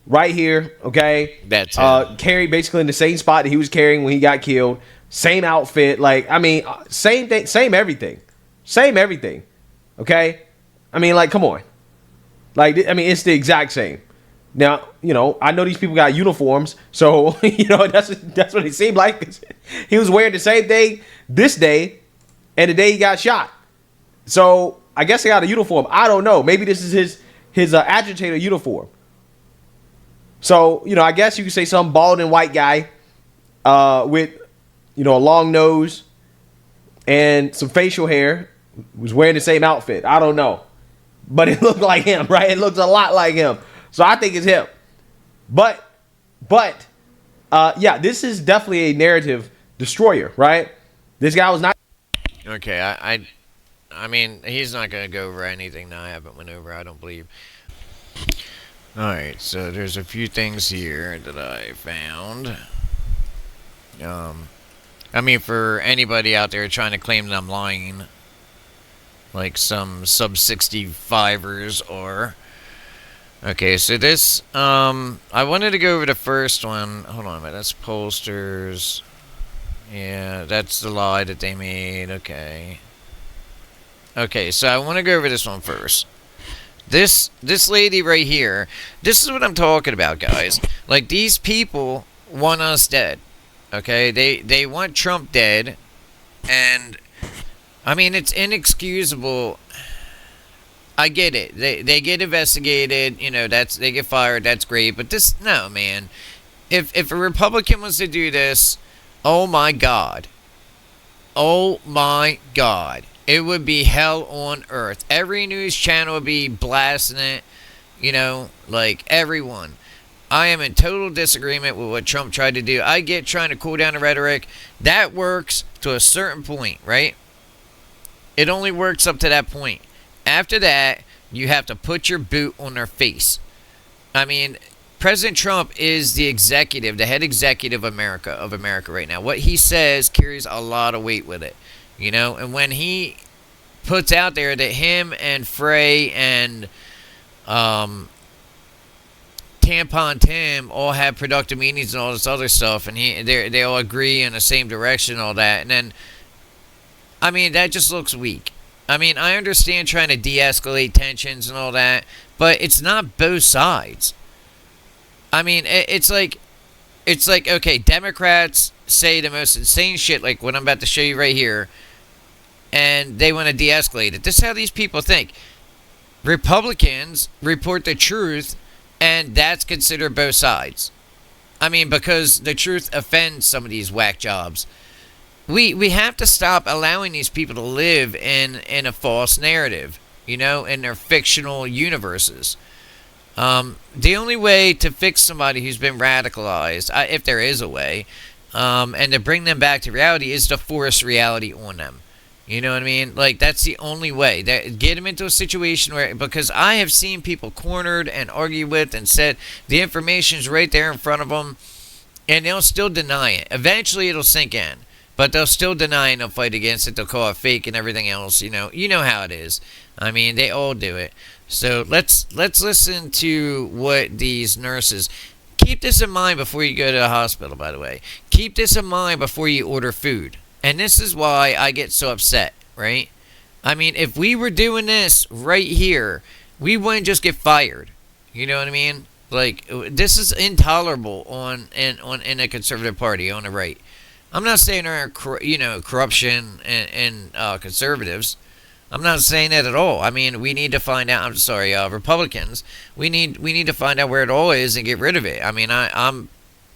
right here, okay? That's carried basically in the same spot that he was carrying when he got killed. Same outfit. Like, I mean, same thing, same everything. Okay? I mean, like, come on. Like, I mean, it's the exact same. Now, I know these people got uniforms, so, that's what it seemed like. He was wearing the same thing this day and the day he got shot. So I guess he got a uniform. I don't know. Maybe this is his agitator uniform. So, I guess you could say some bald and white guy with, a long nose and some facial hair was wearing the same outfit. I don't know. But it looked like him, right? It looks a lot like him. So I think it's him. But yeah, this is definitely a narrative destroyer, right? This guy was not. Okay, I mean, he's not going to go over anything that I haven't went over, I don't believe. Alright, so there's a few things here that I found. I mean, for anybody out there trying to claim that I'm lying, like some sub-65ers are. Okay, so this, I wanted to go over the first one. Hold on a minute, that's pollsters. Yeah, that's the lie that they made, okay. Okay, so I want to go over this one first. This lady right here, this is what I'm talking about, guys. Like, these people want us dead. Okay, they want Trump dead. And, I mean, it's inexcusable. I get it. They get investigated, they get fired, that's great. But this, no, man. If a Republican was to do this, oh my God. Oh my God. It would be hell on earth. Every news channel would be blasting it. Like everyone. I am in total disagreement with what Trump tried to do. I get trying to cool down the rhetoric. That works to a certain point, right? It only works up to that point. After that, you have to put your boot on their face. I mean, President Trump is the executive, the head executive of America right now. What he says carries a lot of weight with it. And when he puts out there that him and Frey and Tampon Tim all have productive meetings and all this other stuff, and they all agree in the same direction and all that, and then, I mean, that just looks weak. I mean, I understand trying to de-escalate tensions and all that, but it's not both sides. I mean, it's like, okay, Democrats say the most insane shit, like what I'm about to show you right here, and they want to de-escalate it. This is how these people think. Republicans report the truth, and that's considered both sides. I mean, because the truth offends some of these whack jobs. We have to stop allowing these people to live in a false narrative, in their fictional universes. The only way to fix somebody who's been radicalized, if there is a way, and to bring them back to reality, is to force reality on them. You know what I mean? Like, that's the only way. Get them into a situation where, because I have seen people cornered and argued with and said the information's right there in front of them, and they'll still deny it. Eventually it'll sink in, but they'll still deny it and they'll fight against it. They'll call it fake and everything else. You know how it is. I mean, they all do it. So let's listen to what these nurses. Keep this in mind before you go to the hospital, by the way. Keep this in mind before you order food. And this is why I get so upset, right? I mean, if we were doing this right here, we wouldn't just get fired. You know what I mean? Like, this is intolerable in a conservative party on the right. I'm not saying there are corruption and conservatives. I'm not saying that at all. I mean, we need to find out. I'm sorry, Republicans. We need to find out where it all is and get rid of it. I mean, I'm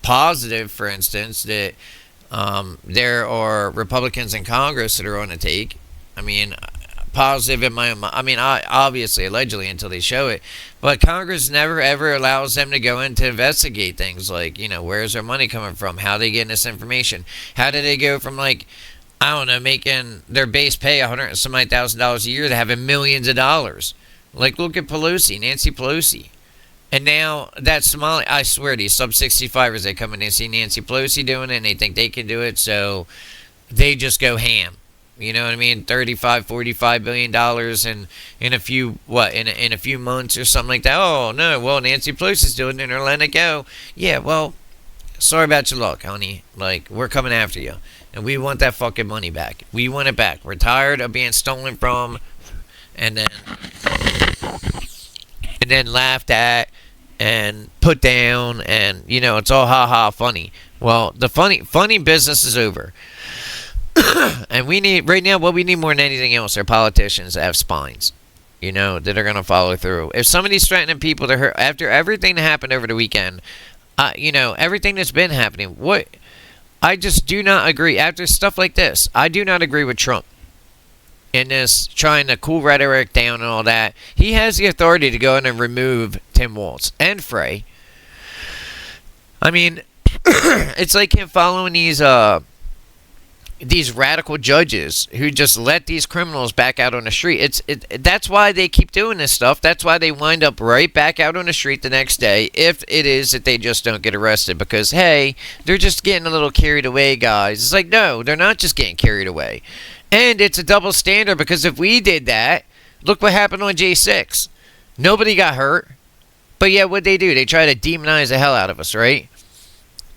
positive, for instance, that there are Republicans in Congress that are on the take. I mean, positive in my own. I mean, obviously, allegedly, until they show it. But Congress never ever allows them to go in to investigate things like, where's their money coming from? How they getting this information? How did they go from, like, I don't know, making their base pay $100,000 a year to having millions of dollars? Like, look at Pelosi, Nancy Pelosi. And now that Somali, I swear to you, sub-65ers, they come in and see Nancy Pelosi doing it, and they think they can do it, so they just go ham. You know what I mean? $35-45 billion in a few months or something like that. Oh no, well, Nancy Pelosi's doing it, and they're letting it go. Yeah, well, sorry about your luck, honey. Like, we're coming after you, and we want that fucking money back. We want it back. We're tired of being stolen from, and then laughed at and put down, and it's all ha funny. Well, the funny business is over. And we need right now, what we need more than anything else are politicians that have spines, that are going to follow through. If somebody's threatening people to hurt after everything that happened over the weekend, everything that's been happening, I just do not agree. After stuff like this, I do not agree with Trump in this trying to cool rhetoric down and all that. He has the authority to go in and remove Tim Walz and Frey. I mean, it's like him following these radical judges who just let these criminals back out on the street. That's why they keep doing this stuff. That's why they wind up right back out on the street the next day, if it is that they just don't get arrested, because, hey, they're just getting a little carried away, guys. It's like, no, they're not just getting carried away. And it's a double standard, because if we did that, look what happened on J6. Nobody got hurt. But yeah, what'd they do? They try to demonize the hell out of us, right?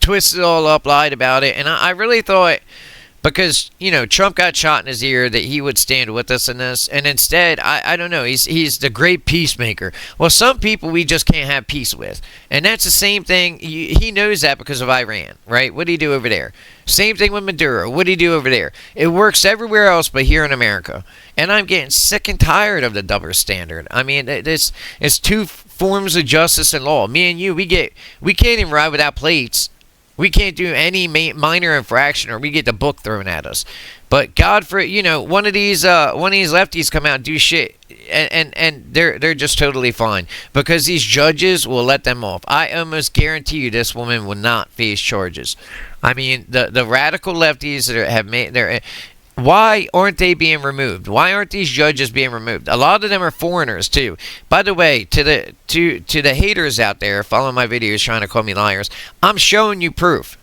Twisted it all up, lied about it. And I really thought, because, Trump got shot in his ear, that he would stand with us in this. And instead, I don't know, he's the great peacemaker. Well, some people we just can't have peace with. And that's the same thing. He knows that because of Iran, right? What did he do over there? Same thing with Maduro. What did he do over there? It works everywhere else but here in America. And I'm getting sick and tired of the double standard. I mean, it's two forms of justice and law. Me and you, we can't even ride without plates. We can't do any minor infraction, or we get the book thrown at us. But God, for one of these lefties come out and do shit, and they're just totally fine, because these judges will let them off. I almost guarantee you, this woman will not face charges. I mean, the radical lefties that have made their. Why aren't they being removed? Why aren't these judges being removed? A lot of them are foreigners too. By the way, to the haters out there following my videos trying to call me liars, I'm showing you proof.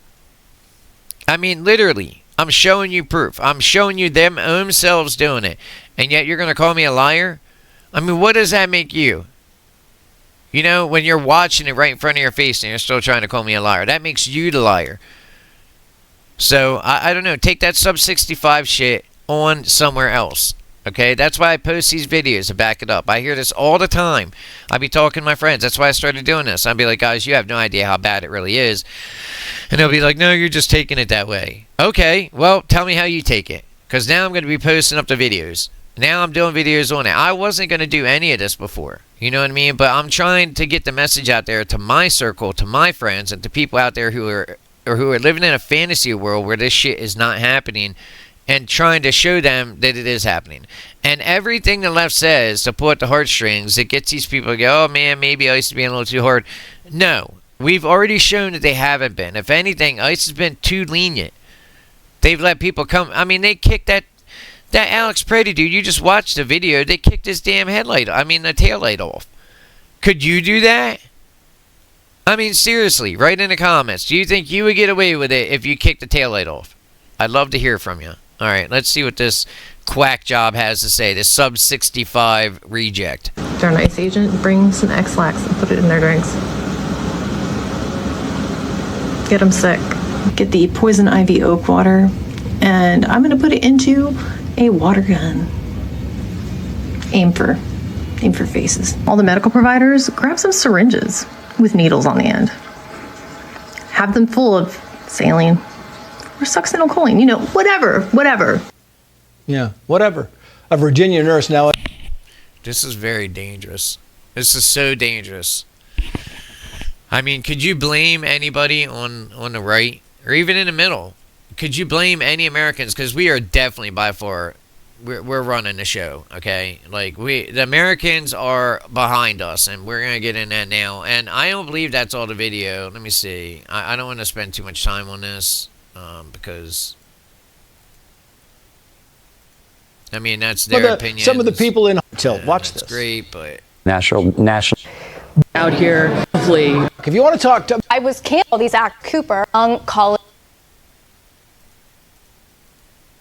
I mean, literally, I'm showing you proof. I'm showing you them themselves doing it, and yet you're gonna call me a liar? I mean, what does that make you? When you're watching it right in front of your face and you're still trying to call me a liar, that makes you the liar. So, I don't know. Take that sub-65 shit on somewhere else. Okay? That's why I post these videos to back it up. I hear this all the time. I be talking to my friends. That's why I started doing this. I'd be like, guys, you have no idea how bad it really is. And they'll be like, no, you're just taking it that way. Okay, well, tell me how you take it. Because now I'm going to be posting up the videos. Now I'm doing videos on it. I wasn't going to do any of this before. You know what I mean? But I'm trying to get the message out there to my circle, to my friends, and to people out there who are living in a fantasy world where this shit is not happening, and trying to show them that it is happening. And everything the left says to pull at the heartstrings, it gets these people to go, oh man, maybe ICE is being a little too hard. No, we've already shown that they haven't been. If anything, ICE has been too lenient. They've let people come. I mean, they kicked that That Alex Pretti dude, you just watched the video. They kicked his damn the tail light off. Could you do that? I mean, seriously, write in the comments. Do you think you would get away with it if you kicked the tail light off? I'd love to hear from you. All right, let's see what this quack job has to say. This sub 65 reject. They're a nice agent. Bring some X-Lax and put it in their drinks. Get them sick. Get the poison ivy oak water, and I'm going to put it into a water gun. Aim for faces. All the medical providers, grab some syringes with needles on the end. Have them full of saline or succinylcholine, whatever. Yeah, whatever. A Virginia nurse now. This is very dangerous. This is so dangerous. I mean, could you blame anybody on the right or even in the middle? Could you blame any Americans? Because we are definitely by far, we're running the show, okay? Like, the Americans are behind us, and we're going to get in that now. And I don't believe that's all the video. Let me see. I don't want to spend too much time on this because, I mean, that's their opinion. Some of the people in Tilt, watch this. It's great, but national Out here, hopefully. If you want to talk to... I was canceled. These act Cooper on college.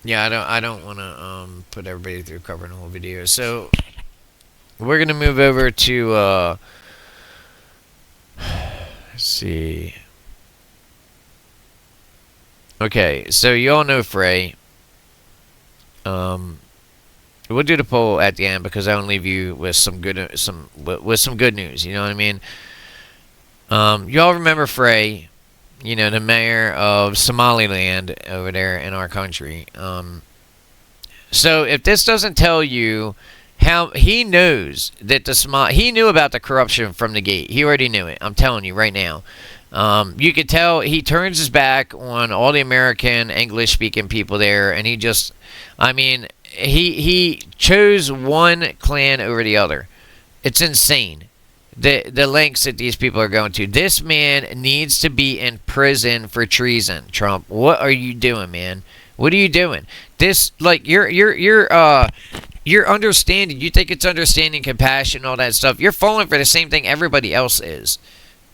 yeah, I don't want to put everybody through covering the whole video. So we're gonna move over to let's see. Okay, so you all know Frey. We'll do the poll at the end because I want to leave you with some good news. You know what I mean? You all remember Frey? You know, the mayor of Somaliland over there in our country. So if this doesn't tell you how he knows that he knew about the corruption from the gate. He already knew it. I'm telling you right now. You could tell he turns his back on all the American English-speaking people there, and he just, I mean, he chose one clan over the other. It's insane. The lengths that these people are going to. This man needs to be in prison for treason, Trump. What are you doing, man? What are you doing? This, like, you're understanding. You think it's understanding, compassion, all that stuff. You're falling for the same thing everybody else is.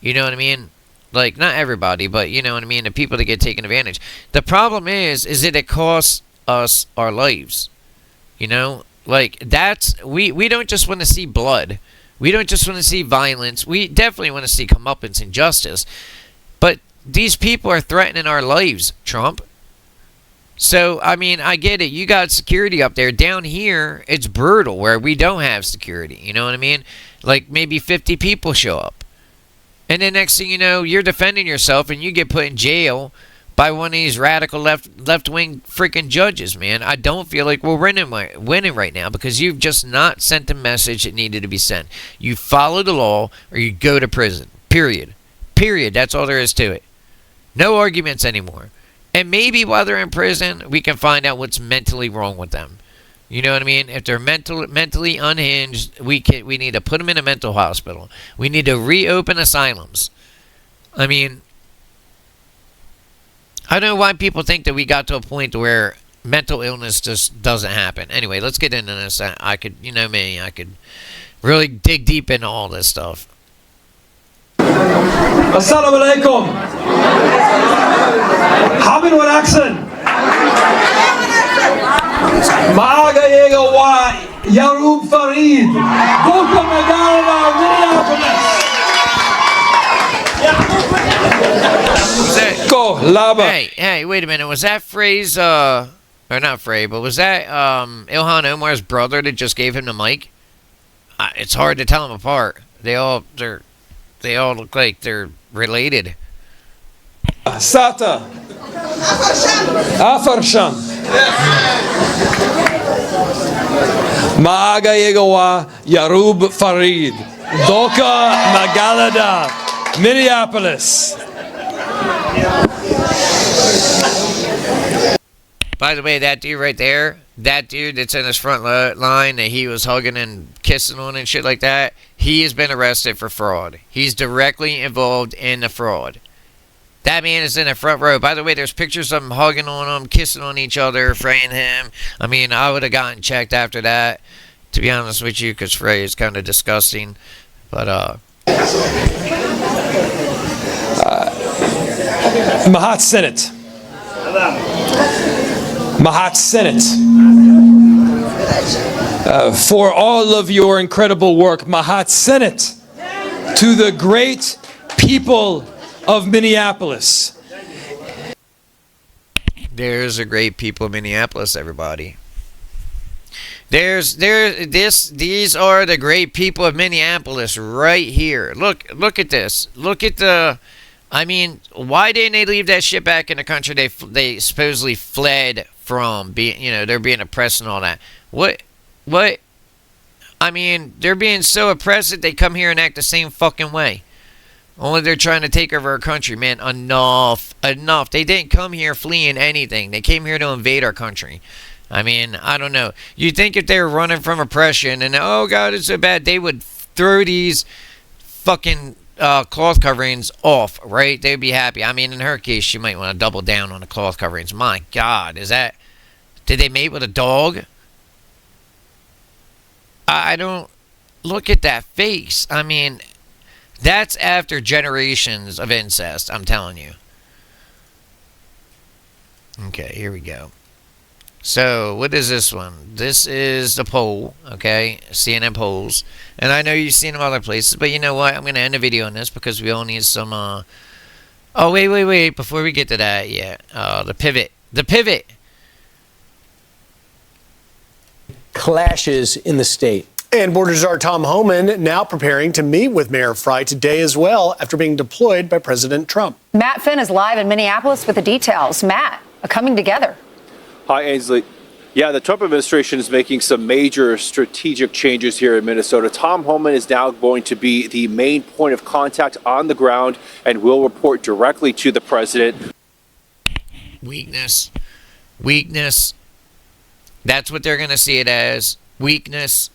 You know what I mean? Like, not everybody, but you know what I mean? The people that get taken advantage. The problem is that it costs us our lives. You know? Like, we don't just want to see blood. We don't just want to see violence. We definitely want to see comeuppance and justice. But these people are threatening our lives, Trump. So, I mean, I get it. You got security up there. Down here, it's brutal where we don't have security. You know what I mean? Like, maybe 50 people show up. And then next thing you know, you're defending yourself and you get put in jail by one of these radical left-wing freaking judges, man. I don't feel like we're winning right now because you've just not sent the message that needed to be sent. You follow the law or you go to prison. Period. Period. That's all there is to it. No arguments anymore. And maybe while they're in prison, we can find out what's mentally wrong with them. You know what I mean? If they're mentally unhinged, we need to put them in a mental hospital. We need to reopen asylums. I mean, I don't know why people think that we got to a point where mental illness just doesn't happen. Anyway, let's get into this. I could, you know me, I could really dig deep into all this stuff. Assalamu alaikum. Hamid wanaagsan. Magacayga waa Yaroub Farid. Gobolka magaalada Minneapolis. Go, Laba. Hey, wait a minute. Was that Frey's, or not Frey, but was that Ilhan Omar's brother that just gave him the mic? It's hard to tell them apart. They all look like they're related. Sata. Afarshan. Magacayga waa Yaroub Farid. Gobolka magaalada Minneapolis. By the way, that dude right there, that dude that's in his front line that he was hugging and kissing on and shit like that, he has been arrested for fraud. He's directly involved in the fraud. That man is in the front row. By the way, there's pictures of them hugging on him, kissing on each other, fraying him. I mean, I would have gotten checked after that, to be honest with you, because Frey is kind of disgusting. But, Mahat Senate. Mahat Senate. For all of your incredible work, Mahat Senate, to the great people of Minneapolis. there's a great people of Minneapolis, everybody. These are the great people of Minneapolis right here. Look at this. Look at the, I mean, why didn't they leave that shit back in the country they supposedly fled from? They're being oppressed and all that. What? I mean, they're being so oppressed that they come here and act the same fucking way. Only they're trying to take over our country, man. Enough. They didn't come here fleeing anything. They came here to invade our country. I mean, I don't know. You'd think if they were running from oppression and, oh, God, it's so bad, they would throw these fucking cloth coverings off, right? They'd be happy. I mean, in her case, she might want to double down on the cloth coverings. My God, did they mate with a dog? I don't, look at that face. I mean, that's after generations of incest, I'm telling you. Okay, here we go. So, what is this one? This is the poll, okay? CNN polls. And I know you've seen them other places, but you know what? I'm going to end the video on this because we all need some, Oh, wait. Before we get to that, yeah. The pivot. The pivot! Clashes in the state. And Border Czar Tom Homan now preparing to meet with Mayor Frey today as well after being deployed by President Trump. Matt Finn is live in Minneapolis with the details. Matt, coming together. Hi, Ainsley. Yeah, the Trump administration is making some major strategic changes here in Minnesota. Tom Homan is now going to be the main point of contact on the ground and will report directly to the president. Weakness. That's what they're going to see it as. Weakness.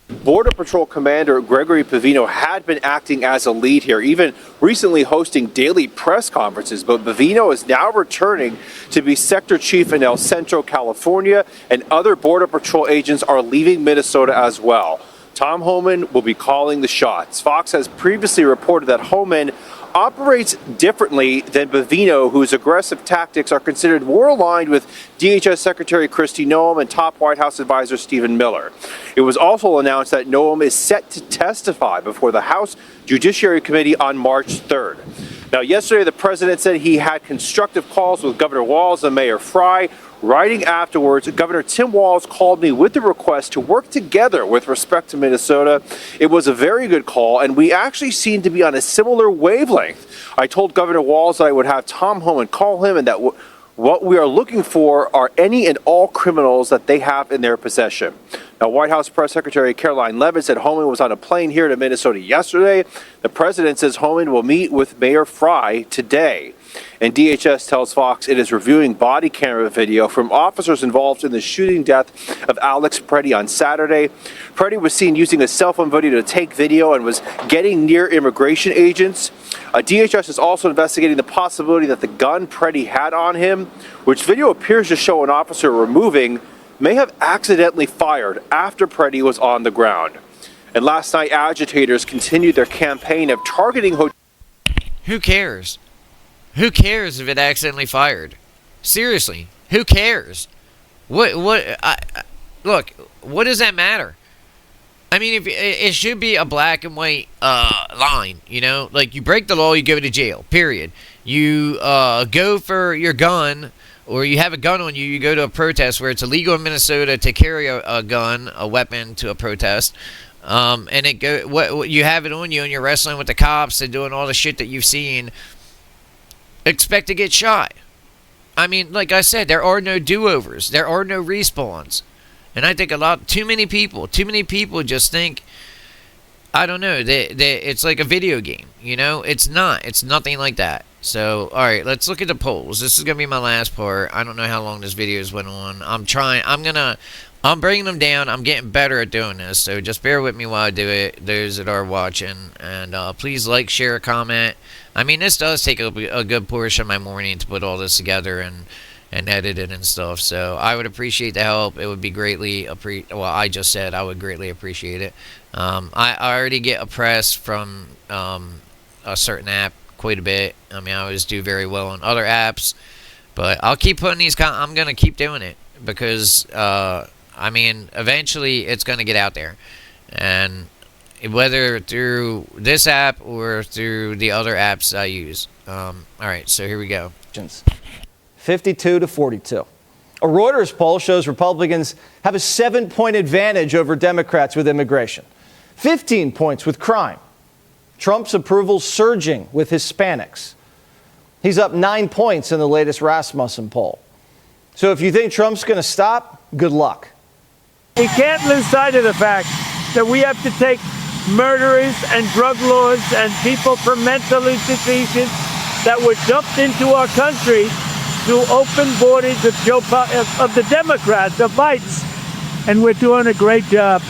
Border Patrol Commander Gregory Pavino had been acting as a lead here, even recently hosting daily press conferences. But Pavino is now returning to be Sector Chief in El Centro, California, and other Border Patrol agents are leaving Minnesota as well. Tom Homan will be calling the shots. Fox has previously reported that Homan operates differently than Pavino, whose aggressive tactics are considered more aligned with DHS Secretary Kristi Noem and top White House advisor Stephen Miller. It was also announced that Noem is set to testify before the House Judiciary Committee on March 3rd. Now, yesterday, the president said he had constructive calls with Governor Walz and Mayor Frey. Writing afterwards, Governor Tim Walz called me with the request to work together with respect to Minnesota. It was a very good call, and we actually seem to be on a similar wavelength. I told Governor Walz that I would have Tom Homan call him and that what we are looking for are any and all criminals that they have in their possession. Now, White House Press Secretary Caroline Leavitt said Homan was on a plane here to Minnesota yesterday. The president says Homan will meet with Mayor Frey today. And DHS tells Fox it is reviewing body camera video from officers involved in the shooting death of Alex Pretti on Saturday. Pretti was seen using a cell phone video to take video and was getting near immigration agents. DHS is also investigating the possibility that the gun Pretti had on him, which video appears to show an officer removing, may have accidentally fired after Pretti was on the ground. And last night, agitators continued their campaign of targeting hotels. Who cares? Who cares if it accidentally fired? Seriously, who cares? Look, what does that matter? I mean, if it should be a black and white line, you know? Like, you break the law, you go to jail, period. You go for your gun, or you have a gun on you, you go to a protest where it's illegal in Minnesota to carry a gun, a weapon to a protest. And you have it on you and you're wrestling with the cops and doing all the shit that you've seen. Expect to get shot. I mean, like I said, there are no do-overs. There are no respawns. And I think too many people just think, I don't know, it's like a video game, you know? It's not. It's nothing like that. So, alright, let's look at the polls. This is going to be my last part. I don't know how long this video went on. I'm bringing them down. I'm getting better at doing this. So just bear with me while I do it, those that are watching. And please like, share, comment. I mean, this does take a good portion of my morning to put all this together and edit it and stuff. So I would appreciate the help. It would be greatly I just said I would greatly appreciate it. I already get oppressed from a certain app quite a bit. I mean, I always do very well on other apps, but I'll keep putting these. I'm gonna keep doing it because I mean, eventually it's gonna get out there, and whether through this app or through the other apps I use. All right, so here we go. 52 to 42. A Reuters poll shows Republicans have a 7-point advantage over Democrats with immigration, 15 points with crime. Trump's approval surging with Hispanics. He's up 9 points in the latest Rasmussen poll. So if you think Trump's going to stop, good luck. We can't lose sight of the fact that we have to take murderers and drug lords and people from mental institutions that were dumped into our country to open borders of the Democrats, of whites, and we're doing a great job.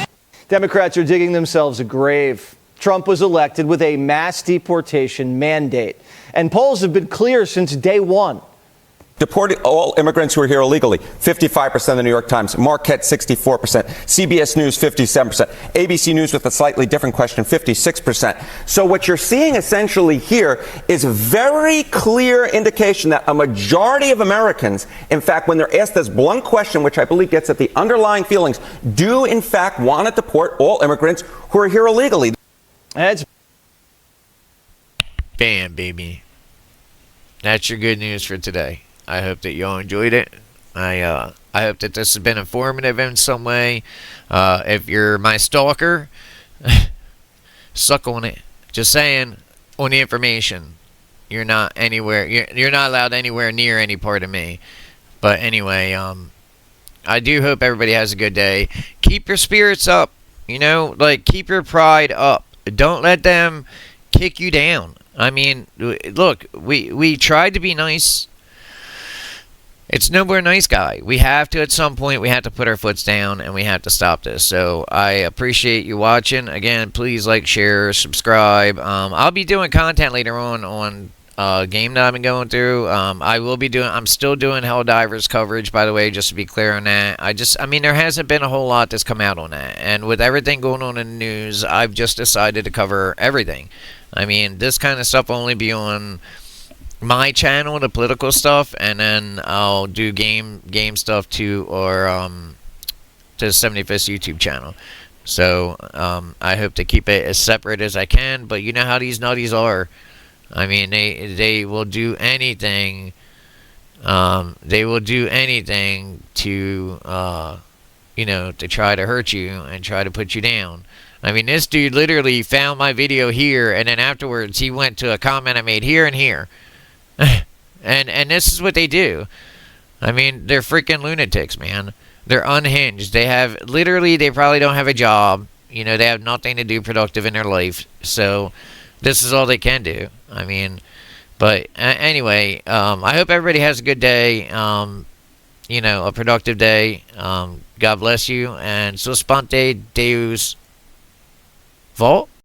Democrats are digging themselves a grave. Trump was elected with a mass deportation mandate, and polls have been clear since day one. Deporting all immigrants who are here illegally, 55% of the New York Times, Marquette 64%, CBS News 57%, ABC News with a slightly different question 56%. So what you're seeing essentially here is a very clear indication that a majority of Americans, in fact, when they're asked this blunt question, which I believe gets at the underlying feelings, do in fact want to deport all immigrants who are here illegally. Bam, baby. That's your good news for today. I hope that y'all enjoyed it. I hope that this has been informative in some way. If you're my stalker, suck on it. Just saying, on the information. You're not anywhere. You're not allowed anywhere near any part of me. But anyway, I do hope everybody has a good day. Keep your spirits up. You know, like, keep your pride up. Don't let them kick you down. I mean, look, we tried to be nice. It's no more nice guy. We have to, at some point, we have to put our foots down and we have to stop this. So I appreciate you watching. Again, please like, share, subscribe. I'll be doing content later on a game that I've been going through. I'm still doing Helldivers coverage, by the way, just to be clear on that. I mean, there hasn't been a whole lot that's come out on that. And with everything going on in the news, I've just decided to cover everything. I mean, this kind of stuff will only be on my channel, the political stuff, and then I'll do game stuff too, or to the 75th YouTube channel. So I hope to keep it as separate as I can, but you know how these nutties are. I mean, they will do anything. They will do anything to to try to hurt you and try to put you down. I mean, this dude literally found my video here, and then afterwards he went to a comment I made here and here. and this is what they do. I mean, they're freaking lunatics, man. They're unhinged. They probably don't have a job. You know, they have nothing to do productive in their life. So this is all they can do. I mean, but anyway, I hope everybody has a good day. A productive day. God bless you. And Suspante Deus Volt.